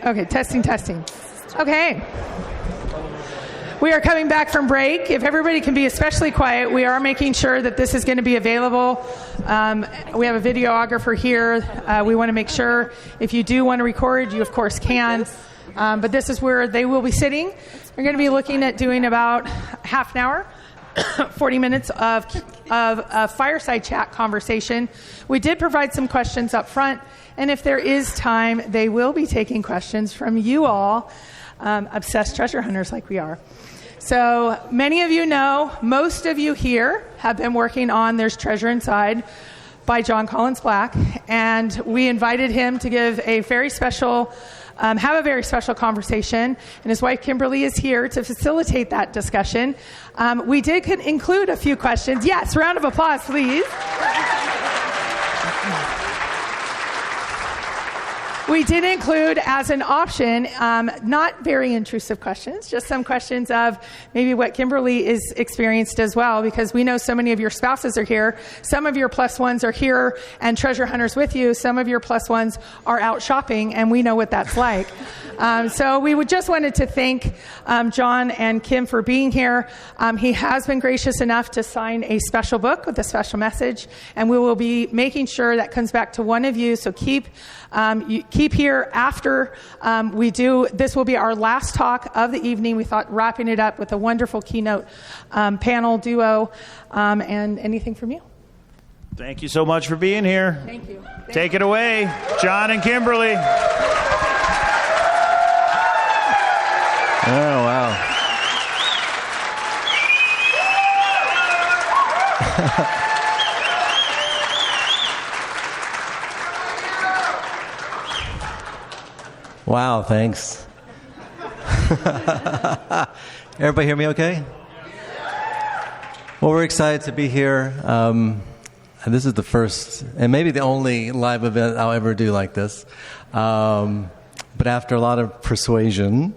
Okay, testing. Okay. We are coming back from break. If everybody can be especially quiet, we are making sure that this is going to be available. We have a videographer here. We want to make sure if you do want to record, you of course can. But this is where they will be sitting. We're going to be looking at doing about half an hour, 40 minutes of a fireside chat conversation. We did provide some questions up front, and if there is time, they will be taking questions from you all, obsessed treasure hunters like we are. So many of you know, most of you here have been working on There's Treasure Inside by Jon Collins-Black, and we invited him to give a very special have a very special conversation, and his wife Kimberly is here to facilitate that discussion. We did include a few questions. Yes, round of applause, please. We did include as an option, not very intrusive questions, just some questions of maybe what Kimberly is experienced as well, because we know so many of your spouses are here. Some of your plus ones are here and treasure hunters with you. Some of your plus ones are out shopping, and we know what that's like. So we just wanted to thank Jon and Kim for being here. He has been gracious enough to sign a special book with a special message, and we will be making sure that comes back to one of you. So keep here after we do. This will be our last talk of the evening. We thought wrapping it up with a wonderful keynote panel duo. And anything from you? Thank you so much for being here. Thank you. Take it away, Jon and Kimberly. Oh, wow. Wow, thanks. Everybody hear me okay? Well, we're excited to be here. And this is the first, and maybe the only live event I'll ever do like this. But after a lot of persuasion,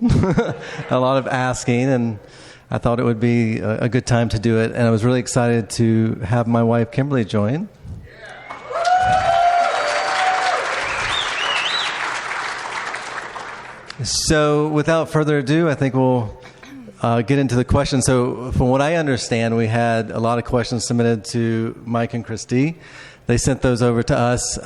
a lot of asking, and I thought it would be a good time to do it. And I was really excited to have my wife, Kimberly, join. So without further ado, I think we'll get into the questions. So from what I understand, we had a lot of questions submitted to Mike and Christy. They sent those over to us.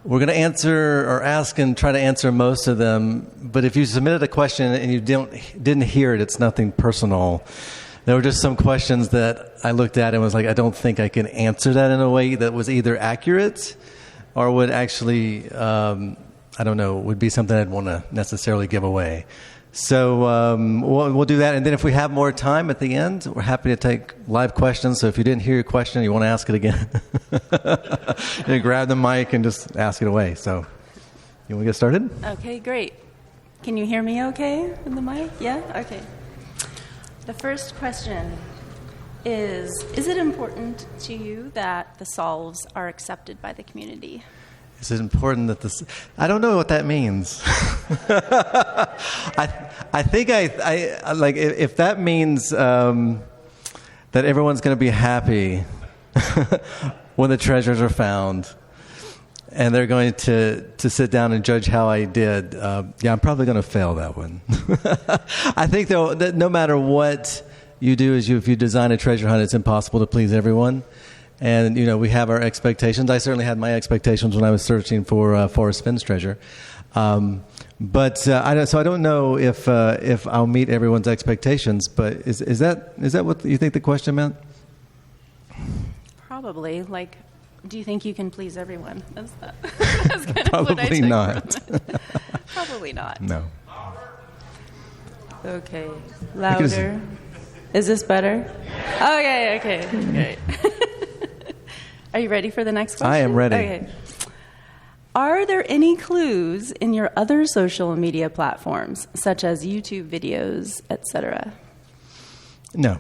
We're going to answer or ask and try to answer most of them. But if you submitted a question and you didn't hear it, it's nothing personal. There were just some questions that I looked at and was like, I don't think I can answer that in a way that was either accurate or would actually, would be something I'd want to necessarily give away. So we'll do that. And then if we have more time at the end, we're happy to take live questions. So if you didn't hear your question, you want to ask it again, you grab the mic and just ask it away. So you want to get started? Okay, great. Can you hear me okay with the mic? Yeah? Okay. The first question is it important to you that the solves are accepted by the community? Is it important that this... I don't know what that means. I think I like if that means that everyone's going to be happy when the treasures are found, and they're going to sit down and judge how I did. I'm probably going to fail that one. I think though that no matter what you do, if you design a treasure hunt, it's impossible to please everyone. And, we have our expectations. I certainly had my expectations when I was searching for Forrest Finn's treasure. But I don't know if I'll meet everyone's expectations. But is that what you think the question meant? Probably. Like, do you think you can please everyone? That's kind Probably of what I took not. from it. Probably not. No. Okay. Louder. Is this better? Okay. Great. Are you ready for the next question? I am ready. Okay. Are there any clues in your other social media platforms, such as YouTube videos, etc.? No.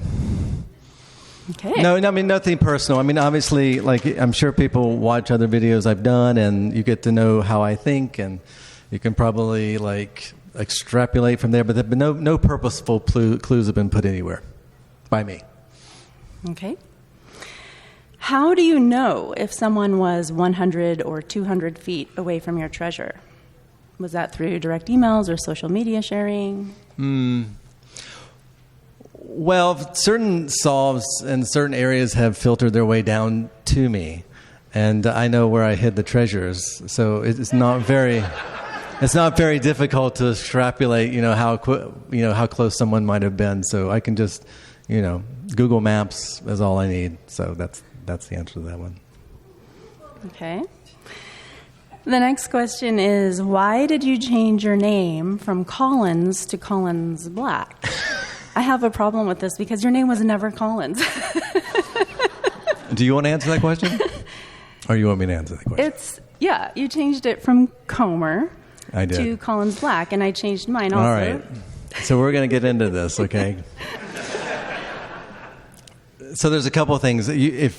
Okay. No, I mean, nothing personal. I mean, obviously, like, I'm sure people watch other videos I've done, and you get to know how I think, and you can probably, like, extrapolate from there, but no purposeful clues have been put anywhere by me. Okay. How do you know if someone was 100 or 200 feet away from your treasure? Was that through direct emails or social media sharing? Well, certain solves in certain areas have filtered their way down to me, and I know where I hid the treasures. So it's not very difficult to extrapolate, how close someone might have been. So I can just, Google Maps is all I need. So that's the answer to that one. Okay. The next question is, why did you change your name from Collins to Collins-Black? I have a problem with this because your name was never Collins. Do you want to answer that question? Or you want me to answer that question? You changed it from Comer I did. to Collins-Black, and I changed mine also. All right. So we're going to get into this, okay? So there's a couple of things. In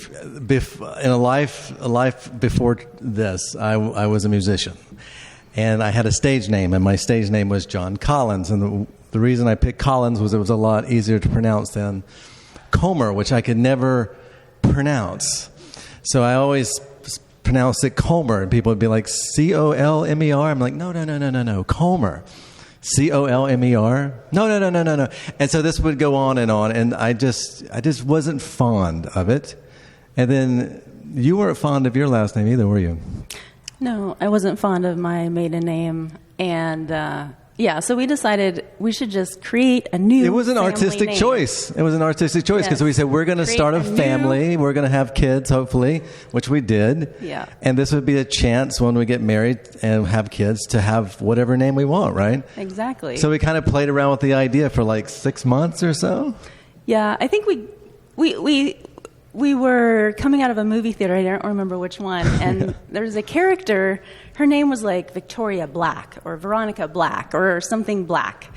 a life before this, I was a musician, and I had a stage name, and my stage name was Jon Collins. And the reason I picked Collins was it was a lot easier to pronounce than Comer, which I could never pronounce. So I always pronounced it Comer, and people would be like Colmer. I'm like, no, Comer. Colmer? No. And so this would go on, and I just wasn't fond of it. And then you weren't fond of your last name either, were you? No, I wasn't fond of my maiden name, and so we decided we should just create a new. It was an family artistic name. choice. It was an artistic choice because Yes. we said we're going to start a family. We're going to have kids, hopefully, which we did. Yeah. And this would be a chance when we get married and have kids to have whatever name we want, right? Exactly. So we kind of played around with the idea for like 6 months or so. Yeah, I think we were coming out of a movie theater. I don't remember which one. And there was a character. Her name was like Victoria Black or Veronica Black or something Black.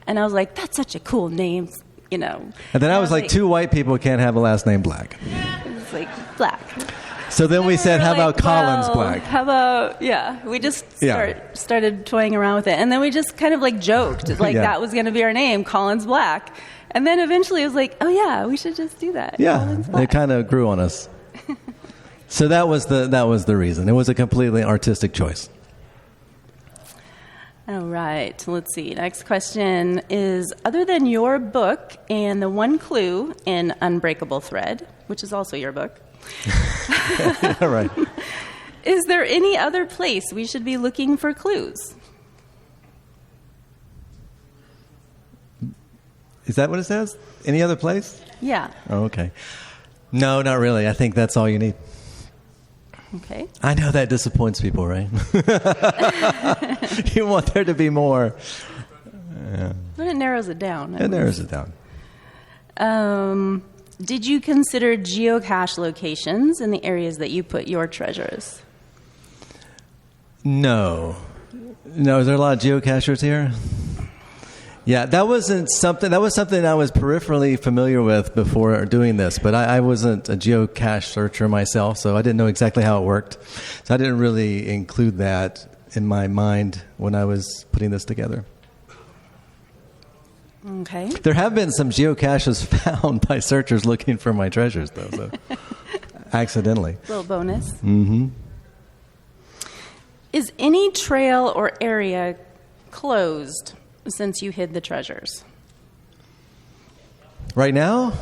And I was like, that's such a cool name, And then I was like, two white people can't have a last name Black. It's like Black. So then we said, how about Collins well, Black? How about, we just started toying around with it. And then we just kind of like joked, like that was going to be our name, Collins Black. And then eventually it was like, oh yeah, we should just do that. Yeah, it kind of grew on us. So that was the reason. It was a completely artistic choice. All right, let's see. Next question is, other than your book and the one clue in Unbreakable Thread, which is also your book, All right. is there any other place we should be looking for clues? Is that what it says? Any other place? Yeah. Oh, okay. No, not really. I think that's all you need. Okay. I know that disappoints people, right? You want there to be more. But it narrows it down. It narrows it down. Did you consider geocache locations in the areas that you put your treasures? No. Is there a lot of geocachers here? Yeah, that was something I was peripherally familiar with before doing this, but I wasn't a geocache searcher myself, so I didn't know exactly how it worked. So I didn't really include that in my mind when I was putting this together. Okay. There have been some geocaches found by searchers looking for my treasures, though, so accidentally. Little bonus. Mm-hmm. Is any trail or area closed since you hid the treasures? Right now?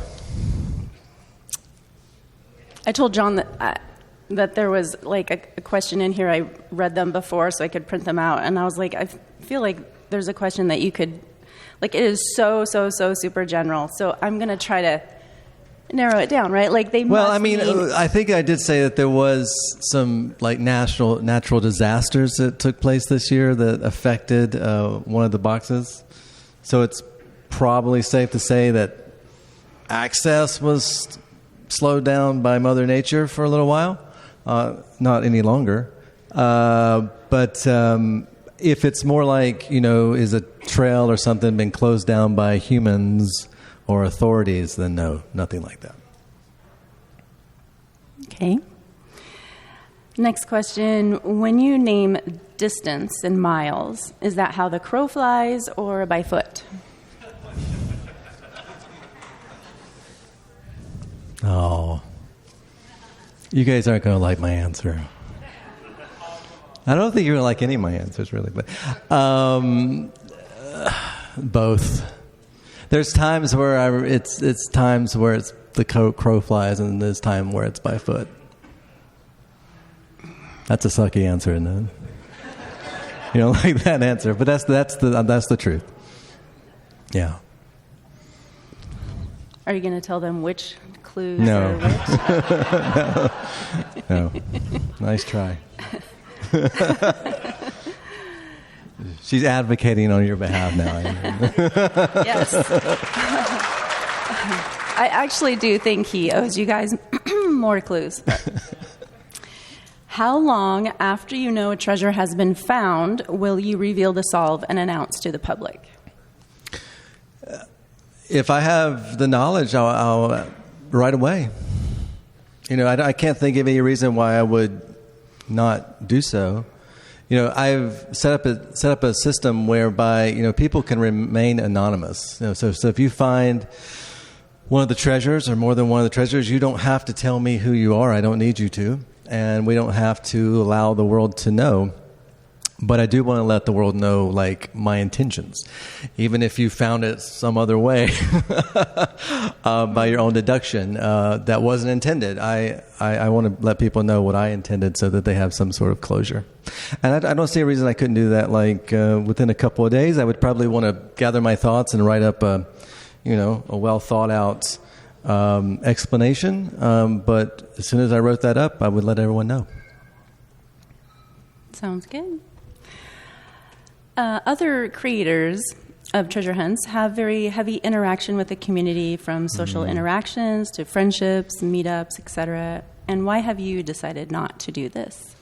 I told John that there was like a question in here. I read them before so I could print them out. And I was like, I feel like there's a question that you could, like, it is so super general. So I'm going to try to narrow it down, right? Like they Well, must I mean, I think I did say that there was some like natural disasters that took place this year that affected one of the boxes. So it's probably safe to say that access was slowed down by Mother Nature for a little while. Not any longer. But if it's more like, is a trail or something been closed down by humans or authorities, then no, nothing like that. Okay. Next question. When you name distance in miles, is that how the crow flies or by foot? Oh. You guys aren't going to like my answer. I don't think you're going to like any of my answers, really, but both. There's times where it's times where it's the crow flies, and there's time where it's by foot. That's a sucky answer, isn't it? You don't like that answer, but that's the truth. Yeah. Are you going to tell them which clues? No. Or which? No. Nice try. She's advocating on your behalf now. Yes. I actually do think he owes you guys more clues. How long after you know a treasure has been found will you reveal the solve and announce to the public? If I have the knowledge, I'll right away. I can't think of any reason why I would not do so. I've set up a system whereby people can remain anonymous. So if you find one of the treasures or more than one of the treasures, you don't have to tell me who you are. I don't need you to, and we don't have to allow the world to know. But I do want to let the world know, my intentions, even if you found it some other way by your own deduction that wasn't intended. I want to let people know what I intended so that they have some sort of closure. And I don't see a reason I couldn't do that. Within a couple of days, I would probably want to gather my thoughts and write up a well thought out explanation. But as soon as I wrote that up, I would let everyone know. Sounds good. Other creators of treasure hunts have very heavy interaction with the community, from social interactions to friendships, meetups, etc. And why have you decided not to do this?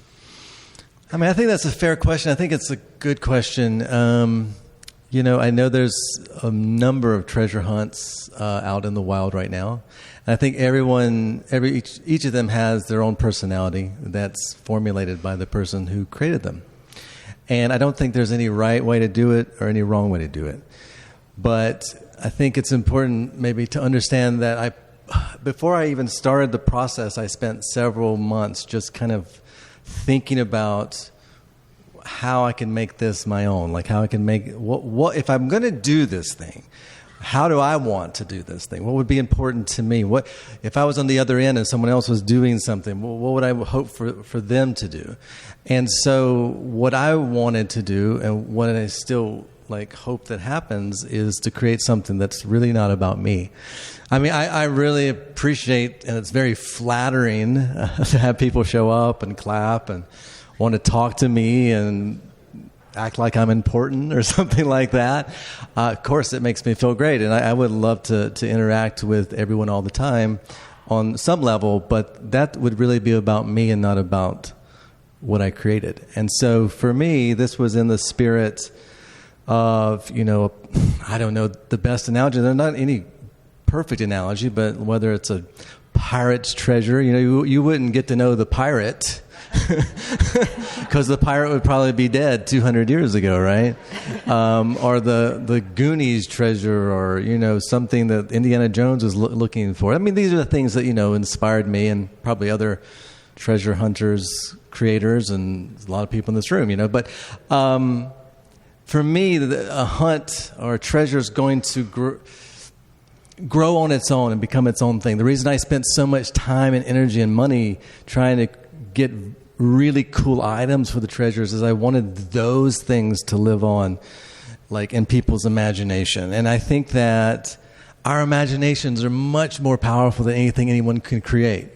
I think that's a fair question. I think it's a good question. I know there's a number of treasure hunts out in the wild right now. And I think each of them has their own personality that's formulated by the person who created them. And I don't think there's any right way to do it or any wrong way to do it. But I think it's important maybe to understand that before I even started the process, I spent several months just kind of thinking about how I can make this my own. How I can make what if I'm going to do this thing, how do I want to do this thing? What would be important to me? What if I was on the other end and someone else was doing something? What would I hope for them to do? And so what I wanted to do, and what I still hope that happens, is to create something that's really not about me. I really appreciate, and it's very flattering to have people show up and clap and want to talk to me and act like I'm important or something like that. Of course, it makes me feel great, and I would love to interact with everyone all the time on some level, but that would really be about me and not about what I created. And so for me, this was in the spirit of, I don't know the best analogy. There's not any perfect analogy, but whether it's a pirate's treasure, you wouldn't get to know the pirate because the pirate would probably be dead 200 years ago, right? Or the Goonies treasure, or something that Indiana Jones was looking for. These are the things that inspired me, and probably other treasure hunters, creators, and a lot of people in this room. But for me, a hunt or a treasure is going to grow on its own and become its own thing. The reason I spent so much time and energy and money trying to get really cool items for the treasures is I wanted those things to live on, in people's imagination. And I think that our imaginations are much more powerful than anything anyone can create.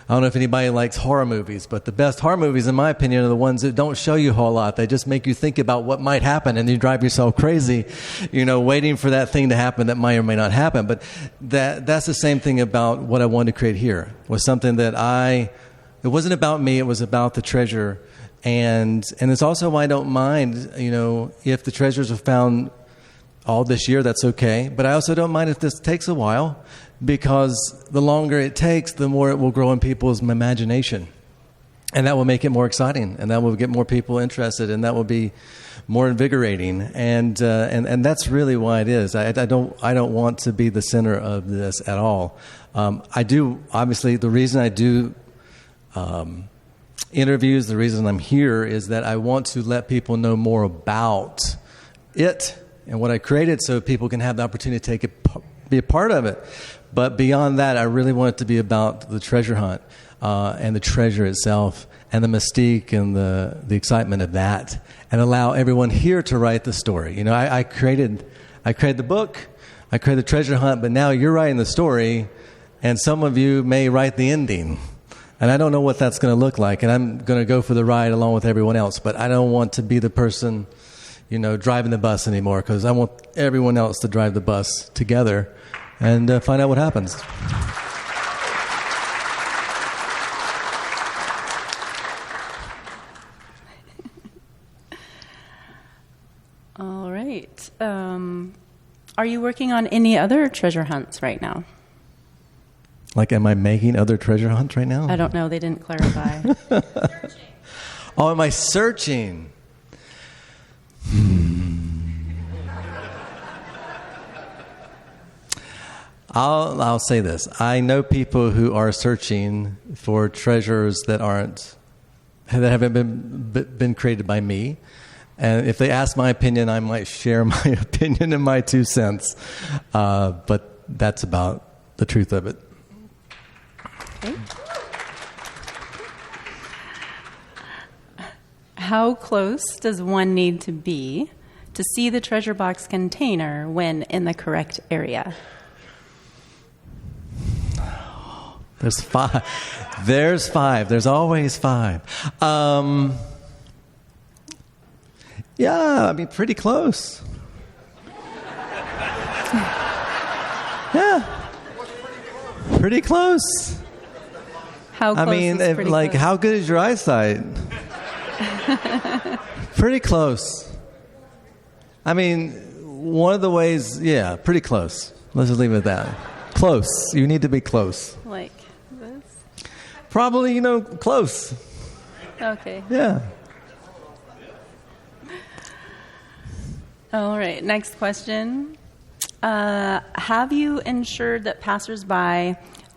I don't know if anybody likes horror movies, but the best horror movies, in my opinion, are the ones that don't show you a whole lot. They just make you think about what might happen, and you drive yourself crazy, waiting for that thing to happen that might or may not happen. But that's the same thing about what I wanted to create here. Was something that it wasn't about me, it was about the treasure. And it's also why I don't mind, if the treasures are found all this year, that's okay. But I also don't mind if this takes a while, because the longer it takes, the more it will grow in people's imagination. And that will make it more exciting, and that will get more people interested, and that will be more invigorating. And that's really why it is. I don't want to be the center of this at all. I do, obviously, the reason I do interviews, the reason I'm here is that I want to let people know more about it and what I created so people can have the opportunity to be a part of it. But beyond that, I really want it to be about the treasure hunt and the treasure itself and the mystique and the excitement of that, and allow everyone here to write the story. You know, I created the book, I created the treasure hunt, but now you're writing the story, and some of you may write the ending. And I don't know what that's going to look like, and I'm going to go for the ride along with everyone else, but I don't want to be the person, you know, driving the bus anymore, because I want everyone else to drive the bus together and find out what happens. All right. Are you working on any other treasure hunts right now? Like, am I making other treasure hunts right now? I don't know. They didn't clarify. Oh, am I searching? I'll say this. I know people who are searching for treasures that haven't been created by me. And if they ask my opinion, I might share my opinion and my 2 cents. But that's about the truth of it. Okay. How close does one need to be to see the treasure box container when in the correct area? There's 5. There's 5. There's always 5. Yeah, I mean, pretty close. Yeah. Pretty close. How close is pretty close? How good is your eyesight? Pretty close. I mean, one of the ways, yeah, pretty close. Let's just leave it at that. Close. You need to be close. Like this? Probably, close. Okay. Yeah. All right. Next question. Have you ensured that passersby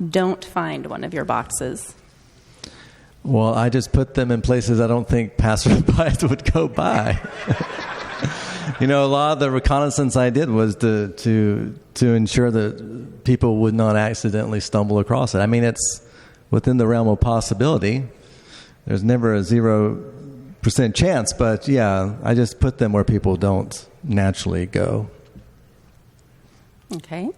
don't find one of your boxes? Well, I just put them in places I don't think passersby would go by. A lot of the reconnaissance I did was to ensure that people would not accidentally stumble across it. I mean, it's within the realm of possibility. There's never a 0% chance, but yeah, I just put them where people don't naturally go. Okay.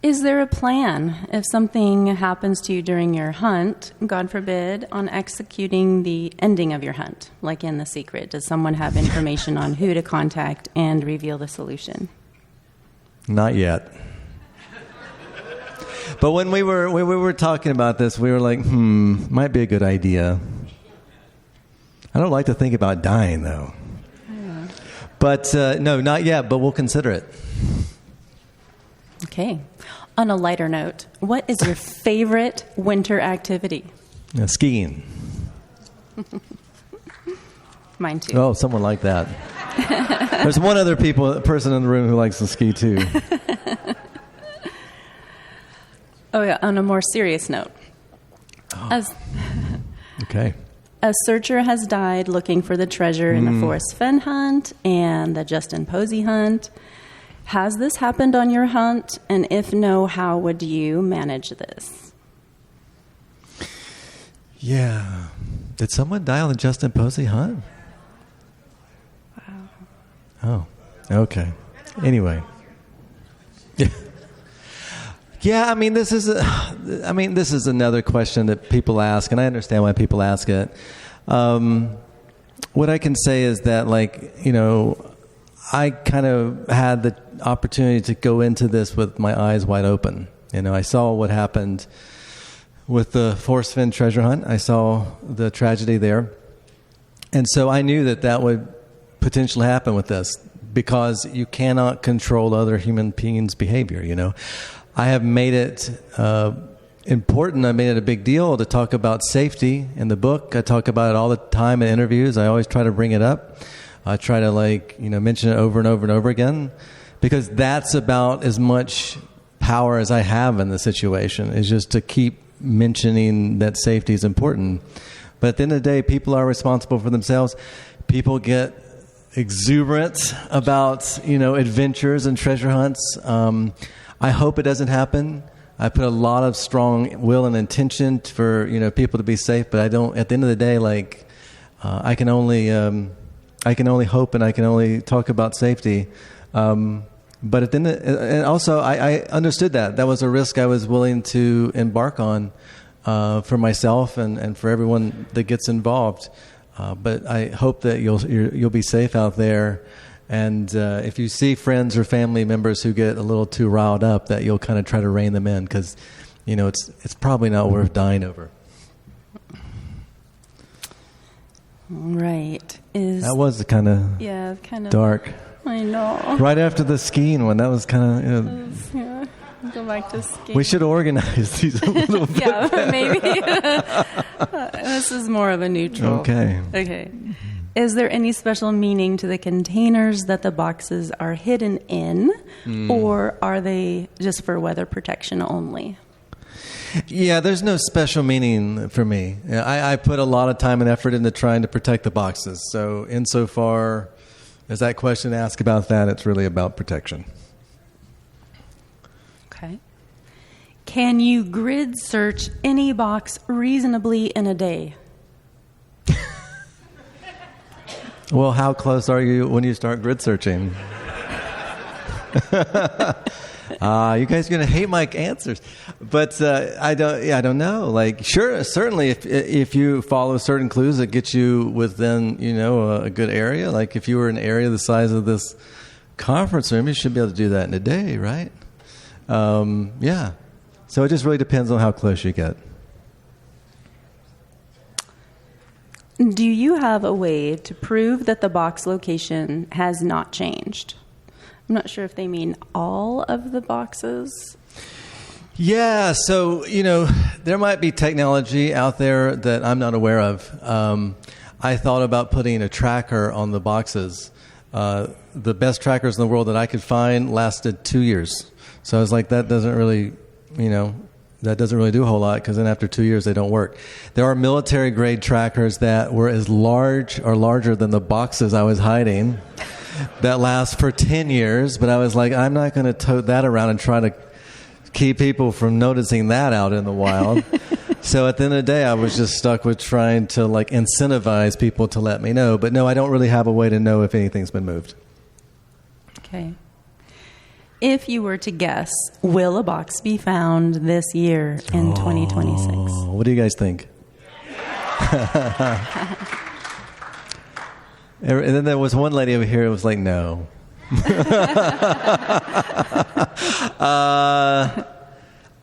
Is there a plan if something happens to you during your hunt, God forbid, on executing the ending of your hunt, like in The Secret? Does someone have information on who to contact and reveal the solution? Not yet. But when we were talking about this, we were like, might be a good idea. I don't like to think about dying, though. Yeah. But no, not yet, but we'll consider it. Okay. On a lighter note, what is your favorite winter activity? Skiing. Mine too. Oh, someone like that. There's one other person in the room who likes to ski too. Oh yeah, on a more serious note. Okay. A searcher has died looking for the treasure in the Forrest Fenn hunt and the Justin Posey hunt. Has this happened on your hunt? And if no, how would you manage this? Yeah. Did someone die on the Justin Posey hunt? Wow. Oh, okay. Anyway. Yeah, I mean, this is another question that people ask, and I understand why people ask it. What I can say is that, I kind of had the opportunity to go into this with my eyes wide open. I saw what happened with the Forrest Fenn treasure hunt. I saw the tragedy there. And so I knew that would potentially happen with this, because you cannot control other human beings' behavior, I have made it important. I made it a big deal to talk about safety in the book. I talk about it all the time in interviews. I always try to bring it up. I try to mention it over and over and over again, because that's about as much power as I have in the situation, is just to keep mentioning that safety is important. But at the end of the day, people are responsible for themselves. People get exuberant about, adventures and treasure hunts. I hope it doesn't happen. I put a lot of strong will and intention for, people to be safe, but I don't, at the end of the day, I can only hope, and I can only talk about safety. But at the end and also I understood that was a risk I was willing to embark on, for myself and for everyone that gets involved. But I hope that you'll be safe out there. And if you see friends or family members who get a little too riled up, that you'll kind of try to rein them in, because, it's probably not worth dying over. Right. That was kind of dark. I know. Right after the skiing one, that was kind of. Yeah. Go back to skiing. We should organize these a little bit. Yeah, maybe. This is more of a neutral. Okay. Is there any special meaning to the containers that the boxes are hidden in, or are they just for weather protection only? Yeah, there's no special meaning for me. I put a lot of time and effort into trying to protect the boxes. So insofar as that question asks about that, it's really about protection. Okay. Can you grid search any box reasonably in a day? Well, how close are you when you start grid searching? You guys are going to hate my answers, but I don't know. Sure, certainly, if you follow certain clues that get you within, a good area. Like if you were in an area the size of this conference room, you should be able to do that in a day, right? Yeah. So it just really depends on how close you get. Do you have a way to prove that the box location has not changed? I'm not sure if they mean all of the boxes. Yeah, so, there might be technology out there that I'm not aware of. I thought about putting a tracker on the boxes. The best trackers in the world that I could find lasted 2 years. So I was like, that doesn't really do a whole lot, because then after 2 years, they don't work. There are military-grade trackers that were as large or larger than the boxes I was hiding that last for 10 years. But I was like, I'm not going to tote that around and try to keep people from noticing that out in the wild. So at the end of the day, I was just stuck with trying to incentivize people to let me know. But no, I don't really have a way to know if anything's been moved. Okay. If you were to guess, will a box be found this year in 2026? What do you guys think? And then there was one lady over here who was like, no.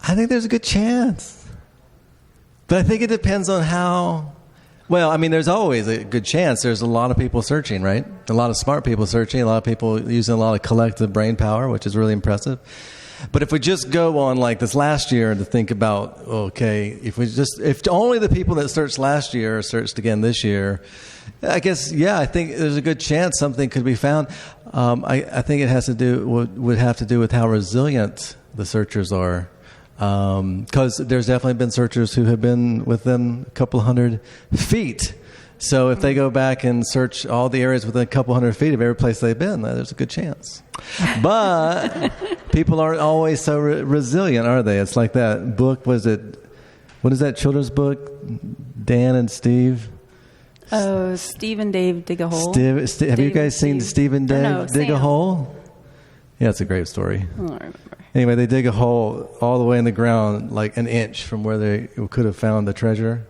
I think there's a good chance. But I think it depends on how... Well, I mean, there's always a good chance. There's a lot of people searching, right? A lot of smart people searching, a lot of people using a lot of collective brain power, which is really impressive. But if we just go on this last year to think about, okay, if only the people that searched last year searched again this year, I guess, yeah, I think there's a good chance something could be found. I think it would have to do with how resilient the searchers are. Because there's definitely been searchers who have been within a couple hundred feet. So if they go back and search all the areas within a couple hundred feet of every place they've been, there's a good chance. But people aren't always so resilient, are they? It's like that book, what is that children's book? Dan and Steve? Oh, Steve and Dave Dig a Hole. Have you guys seen Steve and Dave Dig a Hole? Yeah, it's a great story. I don't remember. Anyway, they dig a hole all the way in the ground, like an inch from where they could have found the treasure.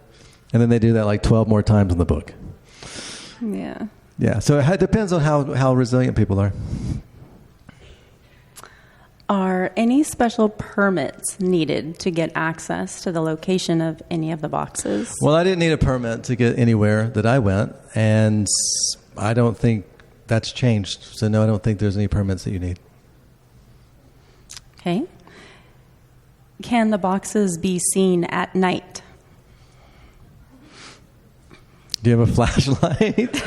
And then they do that 12 more times in the book. Yeah. Yeah, so it depends on how resilient people are. Are any special permits needed to get access to the location of any of the boxes? Well, I didn't need a permit to get anywhere that I went, and I don't think that's changed. So no, I don't think there's any permits that you need. Okay. Can the boxes be seen at night? Do you have a flashlight?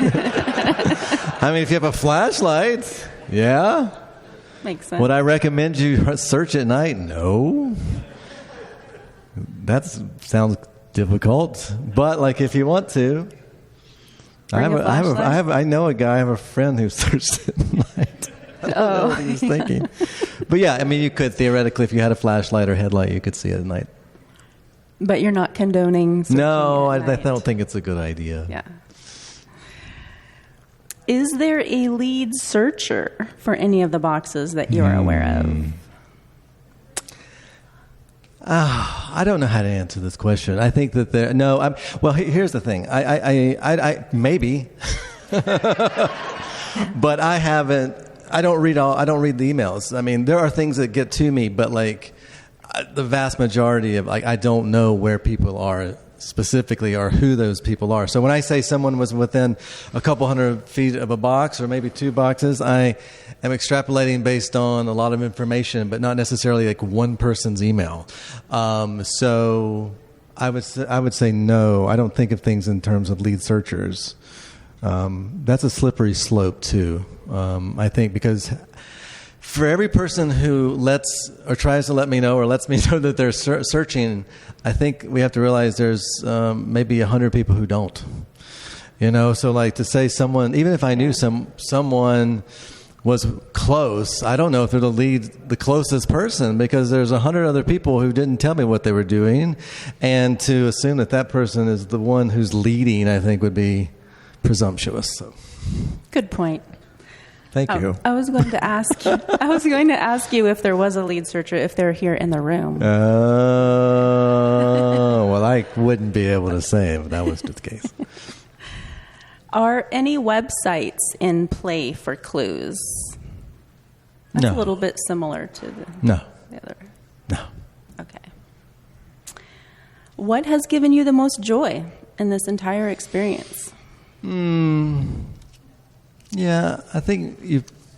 I mean, if you have a flashlight, yeah. Makes sense. Would I recommend you search at night? No. That sounds difficult, but like if you want to, I know a guy. I have a friend who searched at night. I don't know what he was thinking, but yeah, I mean, you could theoretically, if you had a flashlight or headlight, you could see it at night. But you're not condoning. No, I don't think it's a good idea. Yeah. Is there a lead searcher for any of the boxes that you are aware of? I don't know how to answer this question. I think that here's the thing. I maybe, but I haven't. I don't read the emails. I mean, there are things that get to me, but like the vast majority of I don't know where people are specifically or who those people are. So when I say someone was within a couple hundred feet of a box or maybe two boxes, I am extrapolating based on a lot of information, but not necessarily like one person's email. So I would say no. I don't think of things in terms of lead searchers. That's a slippery slope too. I think because for every person who lets or tries to let me know or lets me know that they're searching, I think we have to realize there's maybe 100 people who don't. So like to say someone, even if I knew someone was close, I don't know if they're the closest person because there's 100 other people who didn't tell me what they were doing, and to assume that person is the one who's leading, I think would be presumptuous. So. Good point. Thank you. I was going to ask you if there was a lead searcher, if they're here in the room. Well, I wouldn't be able to say if that was the case. Are any websites in play for clues? That's a little bit similar to the other. No. Okay. What has given you the most joy in this entire experience? Yeah, I think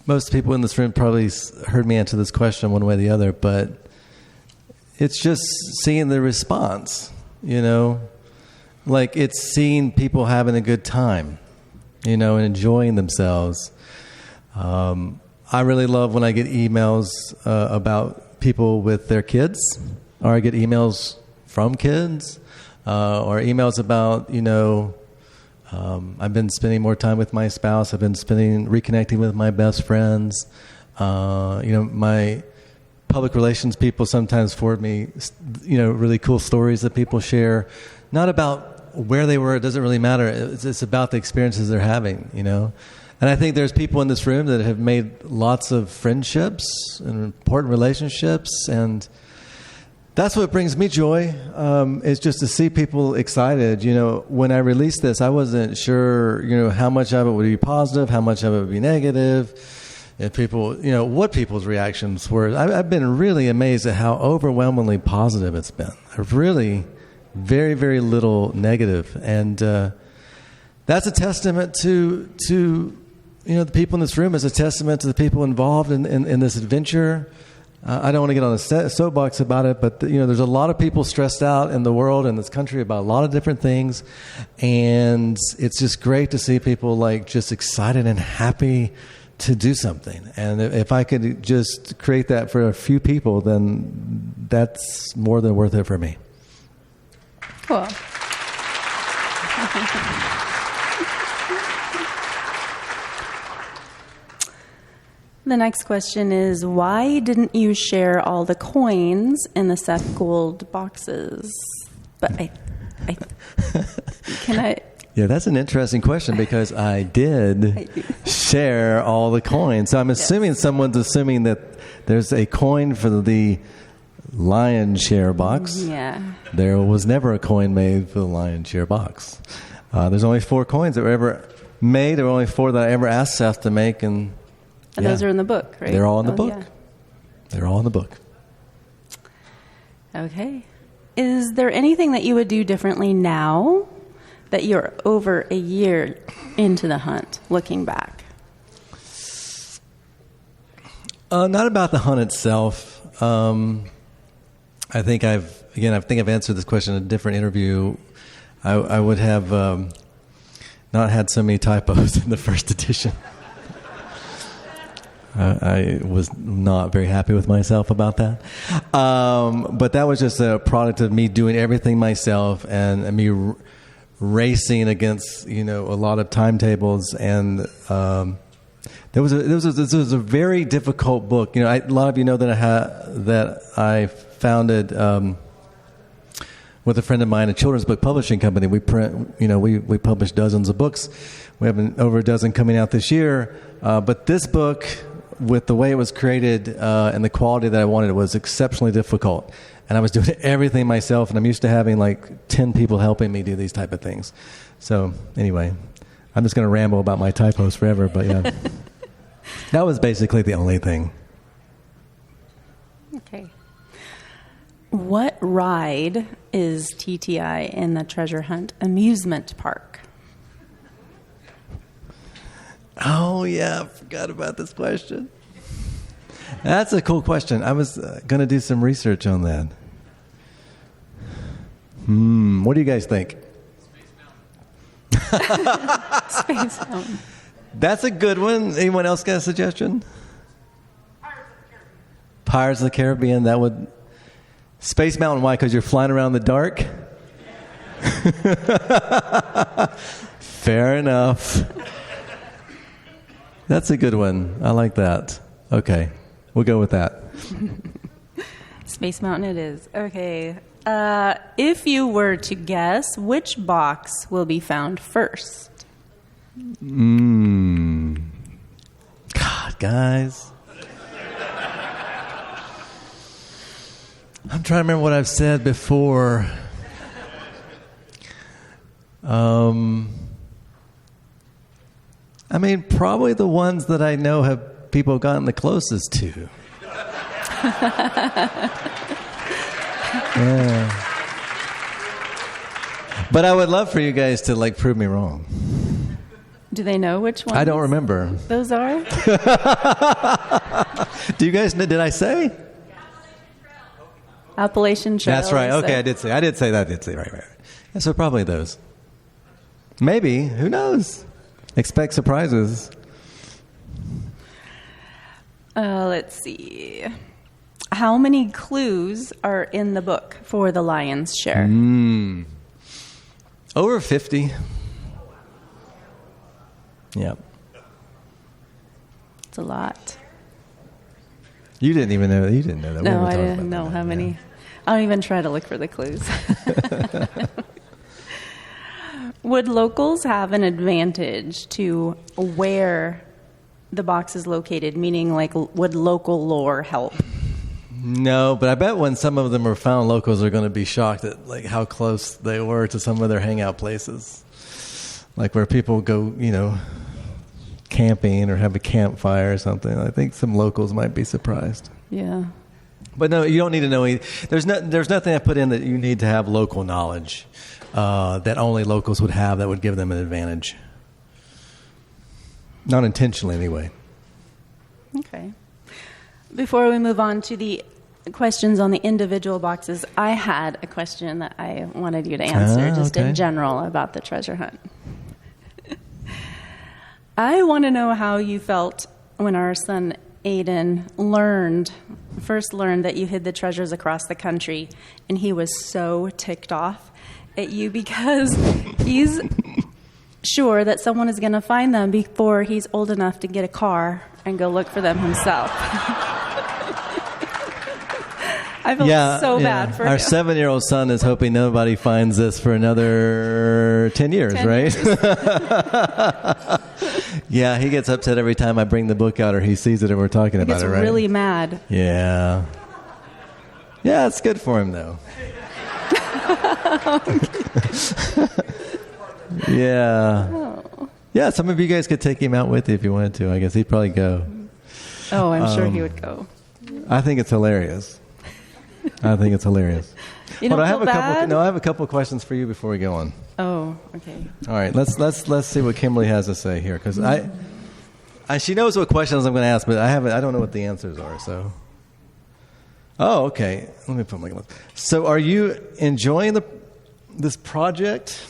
most people in this room probably heard me answer this question one way or the other, but it's just seeing the response, like it's seeing people having a good time, and enjoying themselves. I really love when I get emails about people with their kids, or I get emails from kids, or emails about, I've been spending more time with my spouse. I've been reconnecting with my best friends. My public relations people sometimes forward me, really cool stories that people share. Not about where they were. It doesn't really matter. It's about the experiences they're having, And I think there's people in this room that have made lots of friendships and important relationships, and that's what brings me joy, is just to see people excited. When I released this, I wasn't sure, how much of it would be positive, how much of it would be negative, and people, what people's reactions were. I've been really amazed at how overwhelmingly positive it's been. Really very, very little negative. And that's a testament to the people in this room. Is a testament to the people involved in this adventure. I don't want to get on a soapbox about it, but there's a lot of people stressed out in the world and this country about a lot of different things, and it's just great to see people just excited and happy to do something. And if I could just create that for a few people, then that's more than worth it for me. Cool. The next question is, why didn't you share all the coins in the Seth Gould boxes? But Yeah, that's an interesting question because I did share all the coins. So I'm assuming someone's assuming that there's a coin for the lion's share box. Yeah. There was never a coin made for the lion's share box. There's only 4 coins that were ever made. There were only 4 that I ever asked Seth to make, and those are in the book, right? They're all in the book. Yeah. They're all in the book. Okay. Is there anything that you would do differently now that you're over a year into the hunt, looking back? Not about the hunt itself. I think I've answered this question in a different interview. I would have not had so many typos in the first edition. I was not very happy with myself about that. But that was just a product of me doing everything myself and me racing against, a lot of timetables. And it was a very difficult book. A lot of you know that I founded with a friend of mine a children's book publishing company. We print, we publish dozens of books. We have over a dozen coming out this year. But this book, with the way it was created and the quality that I wanted, it was exceptionally difficult. And I was doing everything myself, and I'm used to having like 10 people helping me do these type of things. So anyway, I'm just going to ramble about my typos forever, but yeah. That was basically the only thing. Okay. What ride is TTI in the Treasure Hunt amusement park? Oh, yeah, I forgot about this question. That's a cool question. I was going to do some research on that. What do you guys think? Space Mountain. That's a good one. Anyone else got a suggestion? Pirates of the Caribbean. That would... Space Mountain, why? Because you're flying around in the dark? Fair enough. That's a good one. I like that. Okay. We'll go with that. Space Mountain it is. Okay. If you were to guess, which box will be found first? God, guys. I'm trying to remember what I've said before. Probably the ones that I know have people gotten the closest to. Yeah. But I would love for you guys to prove me wrong. Do they know which ones? I don't remember. Those are? Do you guys know? Did I say? Appalachian Trail. That's right. Okay, I did say that. Right. Yeah, so probably those. Maybe. Who knows? Expect surprises. Let's see. How many clues are in the book for the lion's share? Over 50. Yep. It's a lot. You didn't even know that. You didn't know that. No, I didn't know how many. Yeah. I don't even try to look for the clues. Would locals have an advantage to where the box is located? Meaning, would local lore help? No, but I bet when some of them are found, locals are going to be shocked at how close they were to some of their hangout places, where people go, camping or have a campfire or something. I think some locals might be surprised. Yeah. But no, you don't need to know. There's nothing I put in that you need to have local knowledge that only locals would have that would give them an advantage. Not intentionally, anyway. Okay. Before we move on to the questions on the individual boxes, I had a question that I wanted you to answer, in general, about the treasure hunt. I want to know how you felt when our son Aiden first learned that you hid the treasures across the country, and he was so ticked off at you because he's sure that someone is going to find them before he's old enough to get a car and go look for them himself. I feel so bad for him. Our 7-year-old son is hoping nobody finds this for another 10 years, right? Yeah, he gets upset every time I bring the book out or he sees it and we're talking about it, right? He gets really mad. Yeah. Yeah, it's good for him, though. Yeah. Oh. Yeah, some of you guys could take him out with you if you wanted to. I guess he'd probably go. Oh, I'm sure he would go. I think it's hilarious. You don't feel bad? I have a couple of questions for you before we go on. Oh, okay. All right, let's see what Kimberly has to say here, because she knows what questions I'm going to ask, but I don't know what the answers are. So, okay. Let me put my glasses. So, are you enjoying this project?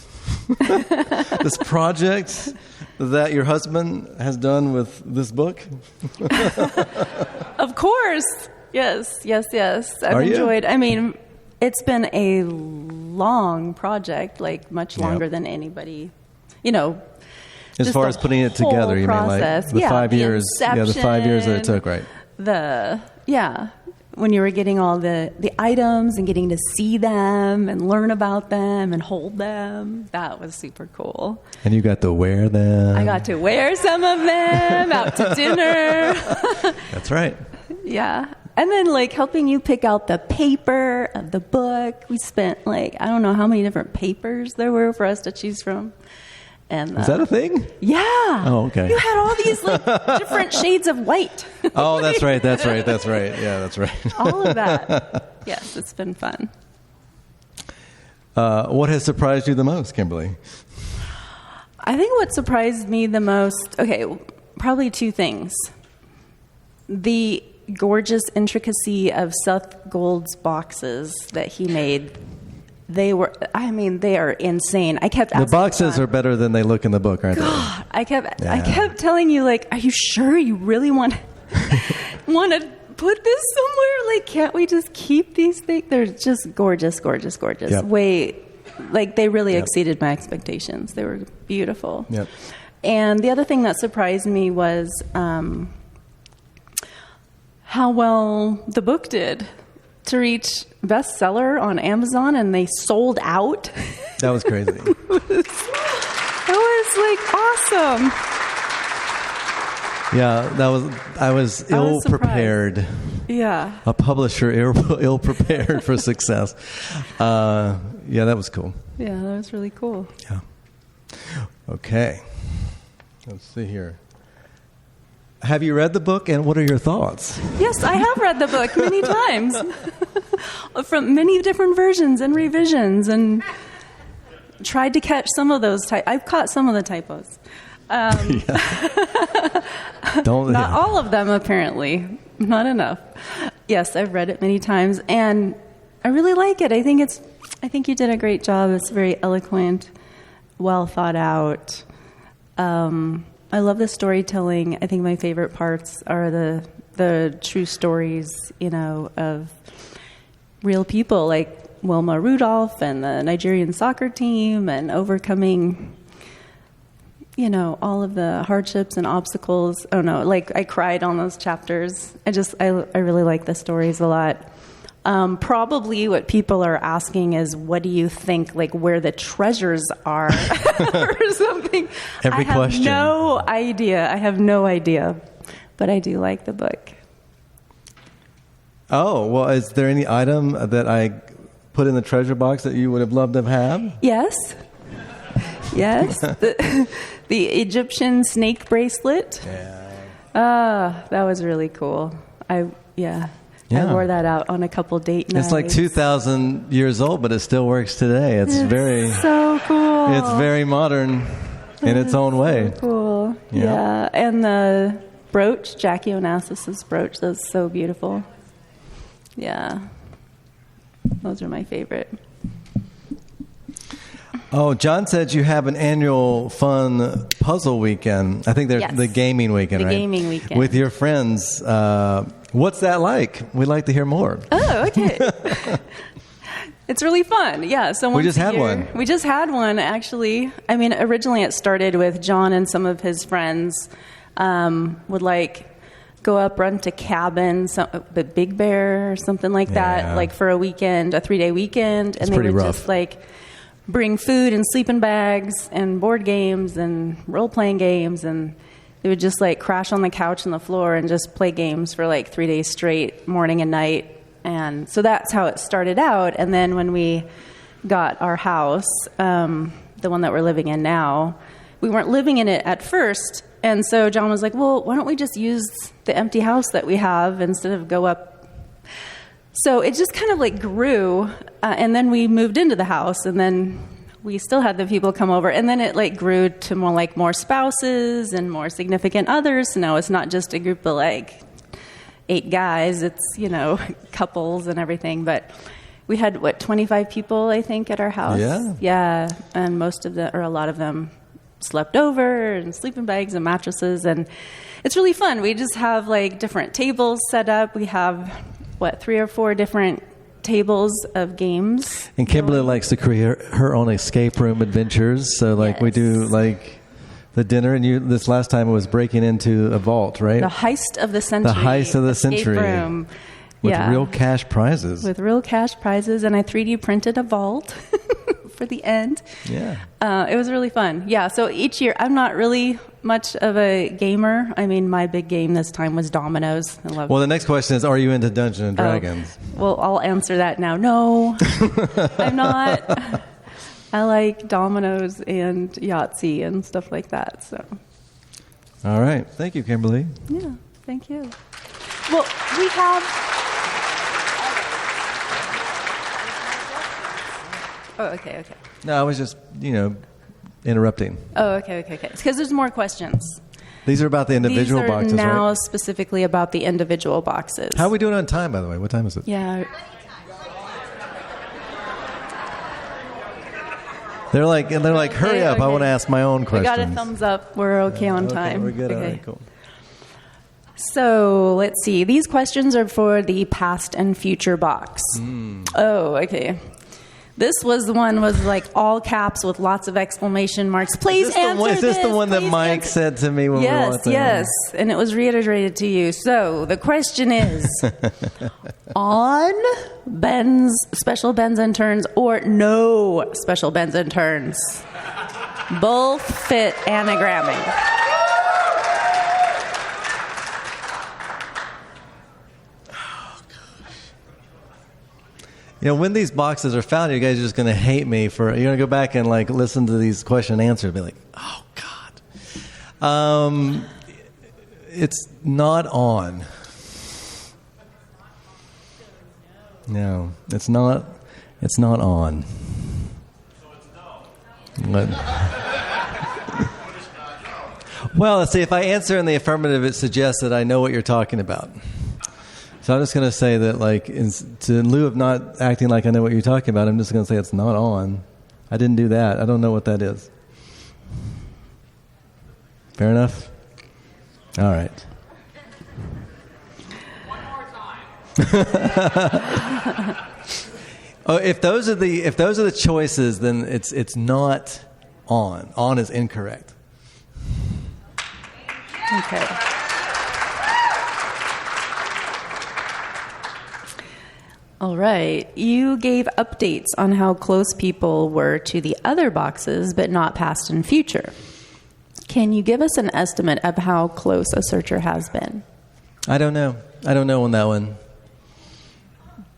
This project that your husband has done with this book? Of course. Yes. I've enjoyed. I mean, it's been a long project, like much longer than anybody, As far as putting it together, you mean like the 5 years? Yeah, the 5 years that it took, right? When you were getting all the items and getting to see them and learn about them and hold them, that was super cool. And you got to wear them. I got to wear some of them out to dinner. That's right. Yeah. And then like helping you pick out the paper of the book. We spent like, I don't know how many different papers there were for us to choose from. And is that a thing? Yeah. Oh, okay. You had all these like different shades of white. Oh, that's right. Yeah, that's right. All of that. Yes, it's been fun. What has surprised you the most, Kimberly? I think what surprised me the most, probably two things. The gorgeous intricacy of Seth Gold's boxes that he made. They are insane. I kept asking the boxes John, are better than they look in the book, aren't God, they? I kept telling you, like, are you sure you really want to put this somewhere? Like, can't we just keep these things? They're just gorgeous. Yep. They really exceeded my expectations. They were beautiful. Yep. And the other thing that surprised me was how well the book did to reach bestseller on Amazon, and they sold out. That was crazy. That was like awesome. Yeah, I was ill prepared. Yeah. A publisher ill prepared for success. That was cool. Yeah, that was really cool. Yeah. Okay. Let's see here. Have you read the book, and what are your thoughts? Yes, I have read the book many times. From many different versions and revisions, and tried to catch some of those. I've caught some of the typos. Not all of them, apparently. Not enough. Yes, I've read it many times, and I really like it. I think you did a great job. It's very eloquent, well thought out. I love the storytelling. I think my favorite parts are the true stories, of real people like Wilma Rudolph and the Nigerian soccer team, and overcoming, all of the hardships and obstacles. Oh no, like I cried on those chapters. I really like the stories a lot. Probably what people are asking is, what do you think, like where the treasures are or something? Every question. I have no idea, but I do like the book. Oh, well, is there any item that I put in the treasure box that you would have loved to have? Yes. The Egyptian snake bracelet. Yeah. That was really cool. I wore that out on a couple date nights. It's like 2,000 years old, but it still works today. It's very so cool. It's very modern in its own way. So cool. Yeah. And the brooch, Jackie Onassis's brooch, that's so beautiful. Yeah. Those are my favorite. Oh, John said you have an annual fun puzzle weekend. I think they're the gaming weekend, right? The gaming weekend. With your friends. What's that like? We'd like to hear more. Oh, okay. It's really fun. Yeah. So we just had one. We just had one, actually. I mean, originally it started with John and some of his friends would go up, run to cabin, the Big Bear or something like that, for a weekend, a 3-day weekend. And they would just bring food and sleeping bags and board games and role-playing games, and they would just crash on the couch on the floor and just play games for 3 days straight, morning and night. And so that's how it started out. And then when we got our house, the one that we're living in now, we weren't living in it at first. And so John was like, well, why don't we just use the empty house that we have instead of go up? So it just kind of grew, and then we moved into the house, and then we still had the people come over, and then it grew to more spouses and more significant others. So now it's not just a group of 8 guys, it's couples and everything. But we had 25 people, I think, at our house. Yeah, and most of them, or a lot of them, slept over and sleeping bags and mattresses, and it's really fun. We just have like different tables set up. We have 3 or 4 different tables of games. And Kimberly likes to create her own escape room adventures. So like we do like the dinner, and this last time it was breaking into a vault, right? The heist of the century. The heist of the escape century. Room. With real cash prizes. With real cash prizes, and I 3D printed a vault for the end. Yeah. It was really fun. Yeah, so each year, I'm not really much of a gamer. I mean, my big game this time was dominoes. I love. Well, the next question is, are you into Dungeons and Dragons? Well, I'll answer that now. No, I'm not. I like dominoes and Yahtzee and stuff like that. So. All right. Thank you, Kimberly. Yeah, thank you. Well, we have... Oh, okay. No, I was just, interrupting. Oh, okay. Because there's more questions. These are about the individual boxes, These are now right? specifically about the individual boxes. How are we doing on time, by the way? What time is it? Yeah. They're like, hurry up! Okay. I want to ask my own questions. We got a thumbs up. We're okay on time. We're good. Okay. All right, cool. So let's see. These questions are for the past and future box. Oh, okay. This was the one was like all caps with lots of exclamation marks. Please answer this. Is this the one that Mike said to me when we were watching? Yes, and it was reiterated to you. So the question is, on bends, special bends and turns, or no special bends and turns? Both fit anagramming. When these boxes are found, you guys are just going to hate me for. You're going to go back and like listen to these question and answers and be like, oh God. It's not on. No, it's not. It's not on. What? Well, let's see. If I answer in the affirmative, it suggests that I know what you're talking about. So I'm just going to say that, like, in lieu of not acting like I know what you're talking about, I'm just going to say it's not on. I didn't do that. I don't know what that is. Fair enough? All right. One more time. Oh, if those are the choices, then it's not on. On is incorrect. Okay. All right. You gave updates on how close people were to the other boxes, but not past and future. Can you give us an estimate of how close a searcher has been? I don't know. I don't know on that one.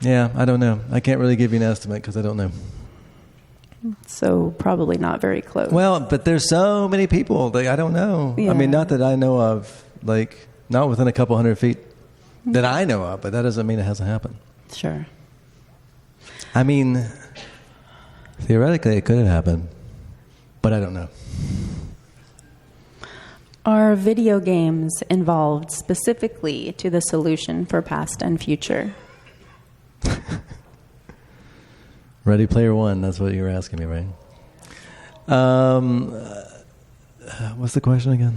Yeah, I don't know. I can't really give you an estimate because I don't know. So probably not very close. Well, but there's so many people that I don't know. Yeah. I mean, not that I know of, like, not within a couple hundred feet that I know of, but that doesn't mean it hasn't happened. Sure. I mean, theoretically it could have happened, but I don't know. Are video games involved specifically to the solution for past and future? Ready Player One, that's what you were asking me, right? What's the question again?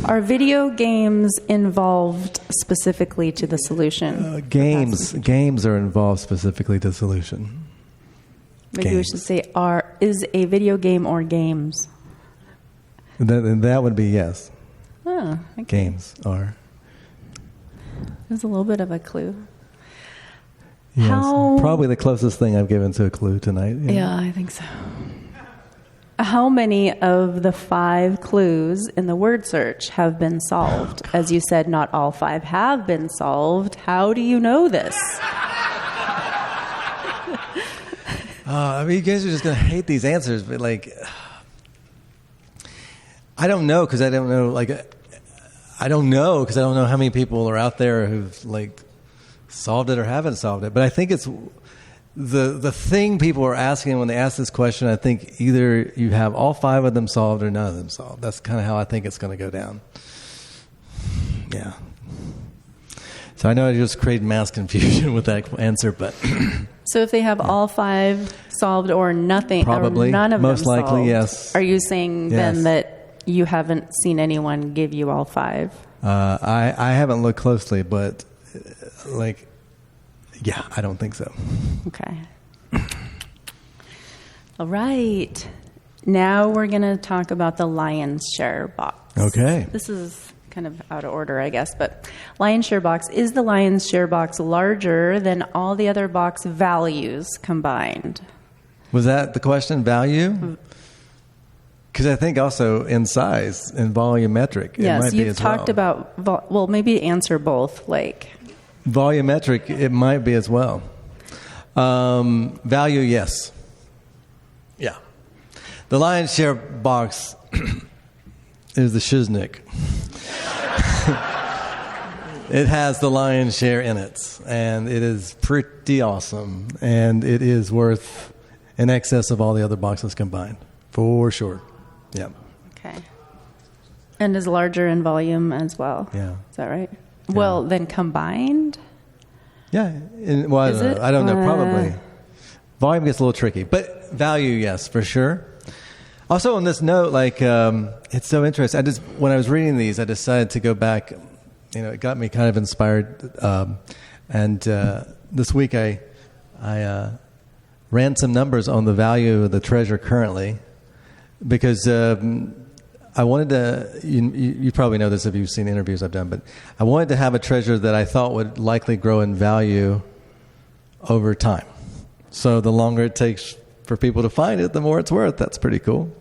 Are video games involved specifically to the solution? Games are involved specifically to the solution. Maybe we should say is a video game or games? That would be yes. Oh, okay. Games are. There's a little bit of a clue. Yes, How... probably the closest thing I've given to a clue tonight. Yeah, I think so. How many of the 5 clues in the word search have been solved? As you said, not all 5 have been solved. How do you know this? I mean, you guys are just going to hate these answers, but like, I don't know because I don't know. Like, I don't know because I don't know how many people are out there who've like solved it or haven't solved it. But I think it's the thing people are asking when they ask this question. I think either you have all 5 of them solved or none of them solved. That's kind of how I think it's going to go down. Yeah. So I know I just created mass confusion with that answer, but So if they have all 5 solved or nothing, Probably. or none of Most them likely, solved, yes. are you saying then Yes. that you haven't seen anyone give you all 5? I haven't looked closely, but I don't think so. Okay. All right. Now we're going to talk about the lion's share box. Okay. This is kind of out of order, I guess, but lion's share box. Is the lion's share box larger than all the other box values combined? Was that the question, value? Because I think also in size and volumetric, it Yes, might be you've as talked well. about, well, maybe answer both, like. Volumetric, it might be as well. Value, yes. Yeah. The lion's share box is the shiznick. It has the lion's share in it, and it is pretty awesome, and it is worth in excess of all the other boxes combined, for sure. Yeah. Okay. And is larger in volume as well. Yeah. Is that right? Yeah. Well, then combined? Yeah. I don't know. Probably. Volume gets a little tricky, but value, yes, for sure. Also, on this note, it's so interesting. When I was reading these, I decided to go back. It got me kind of inspired. And this week, I ran some numbers on the value of the treasure currently, because I wanted to. You probably know this if you've seen interviews I've done, but I wanted to have a treasure that I thought would likely grow in value over time. So the longer it takes for people to find it, the more it's worth. That's pretty cool.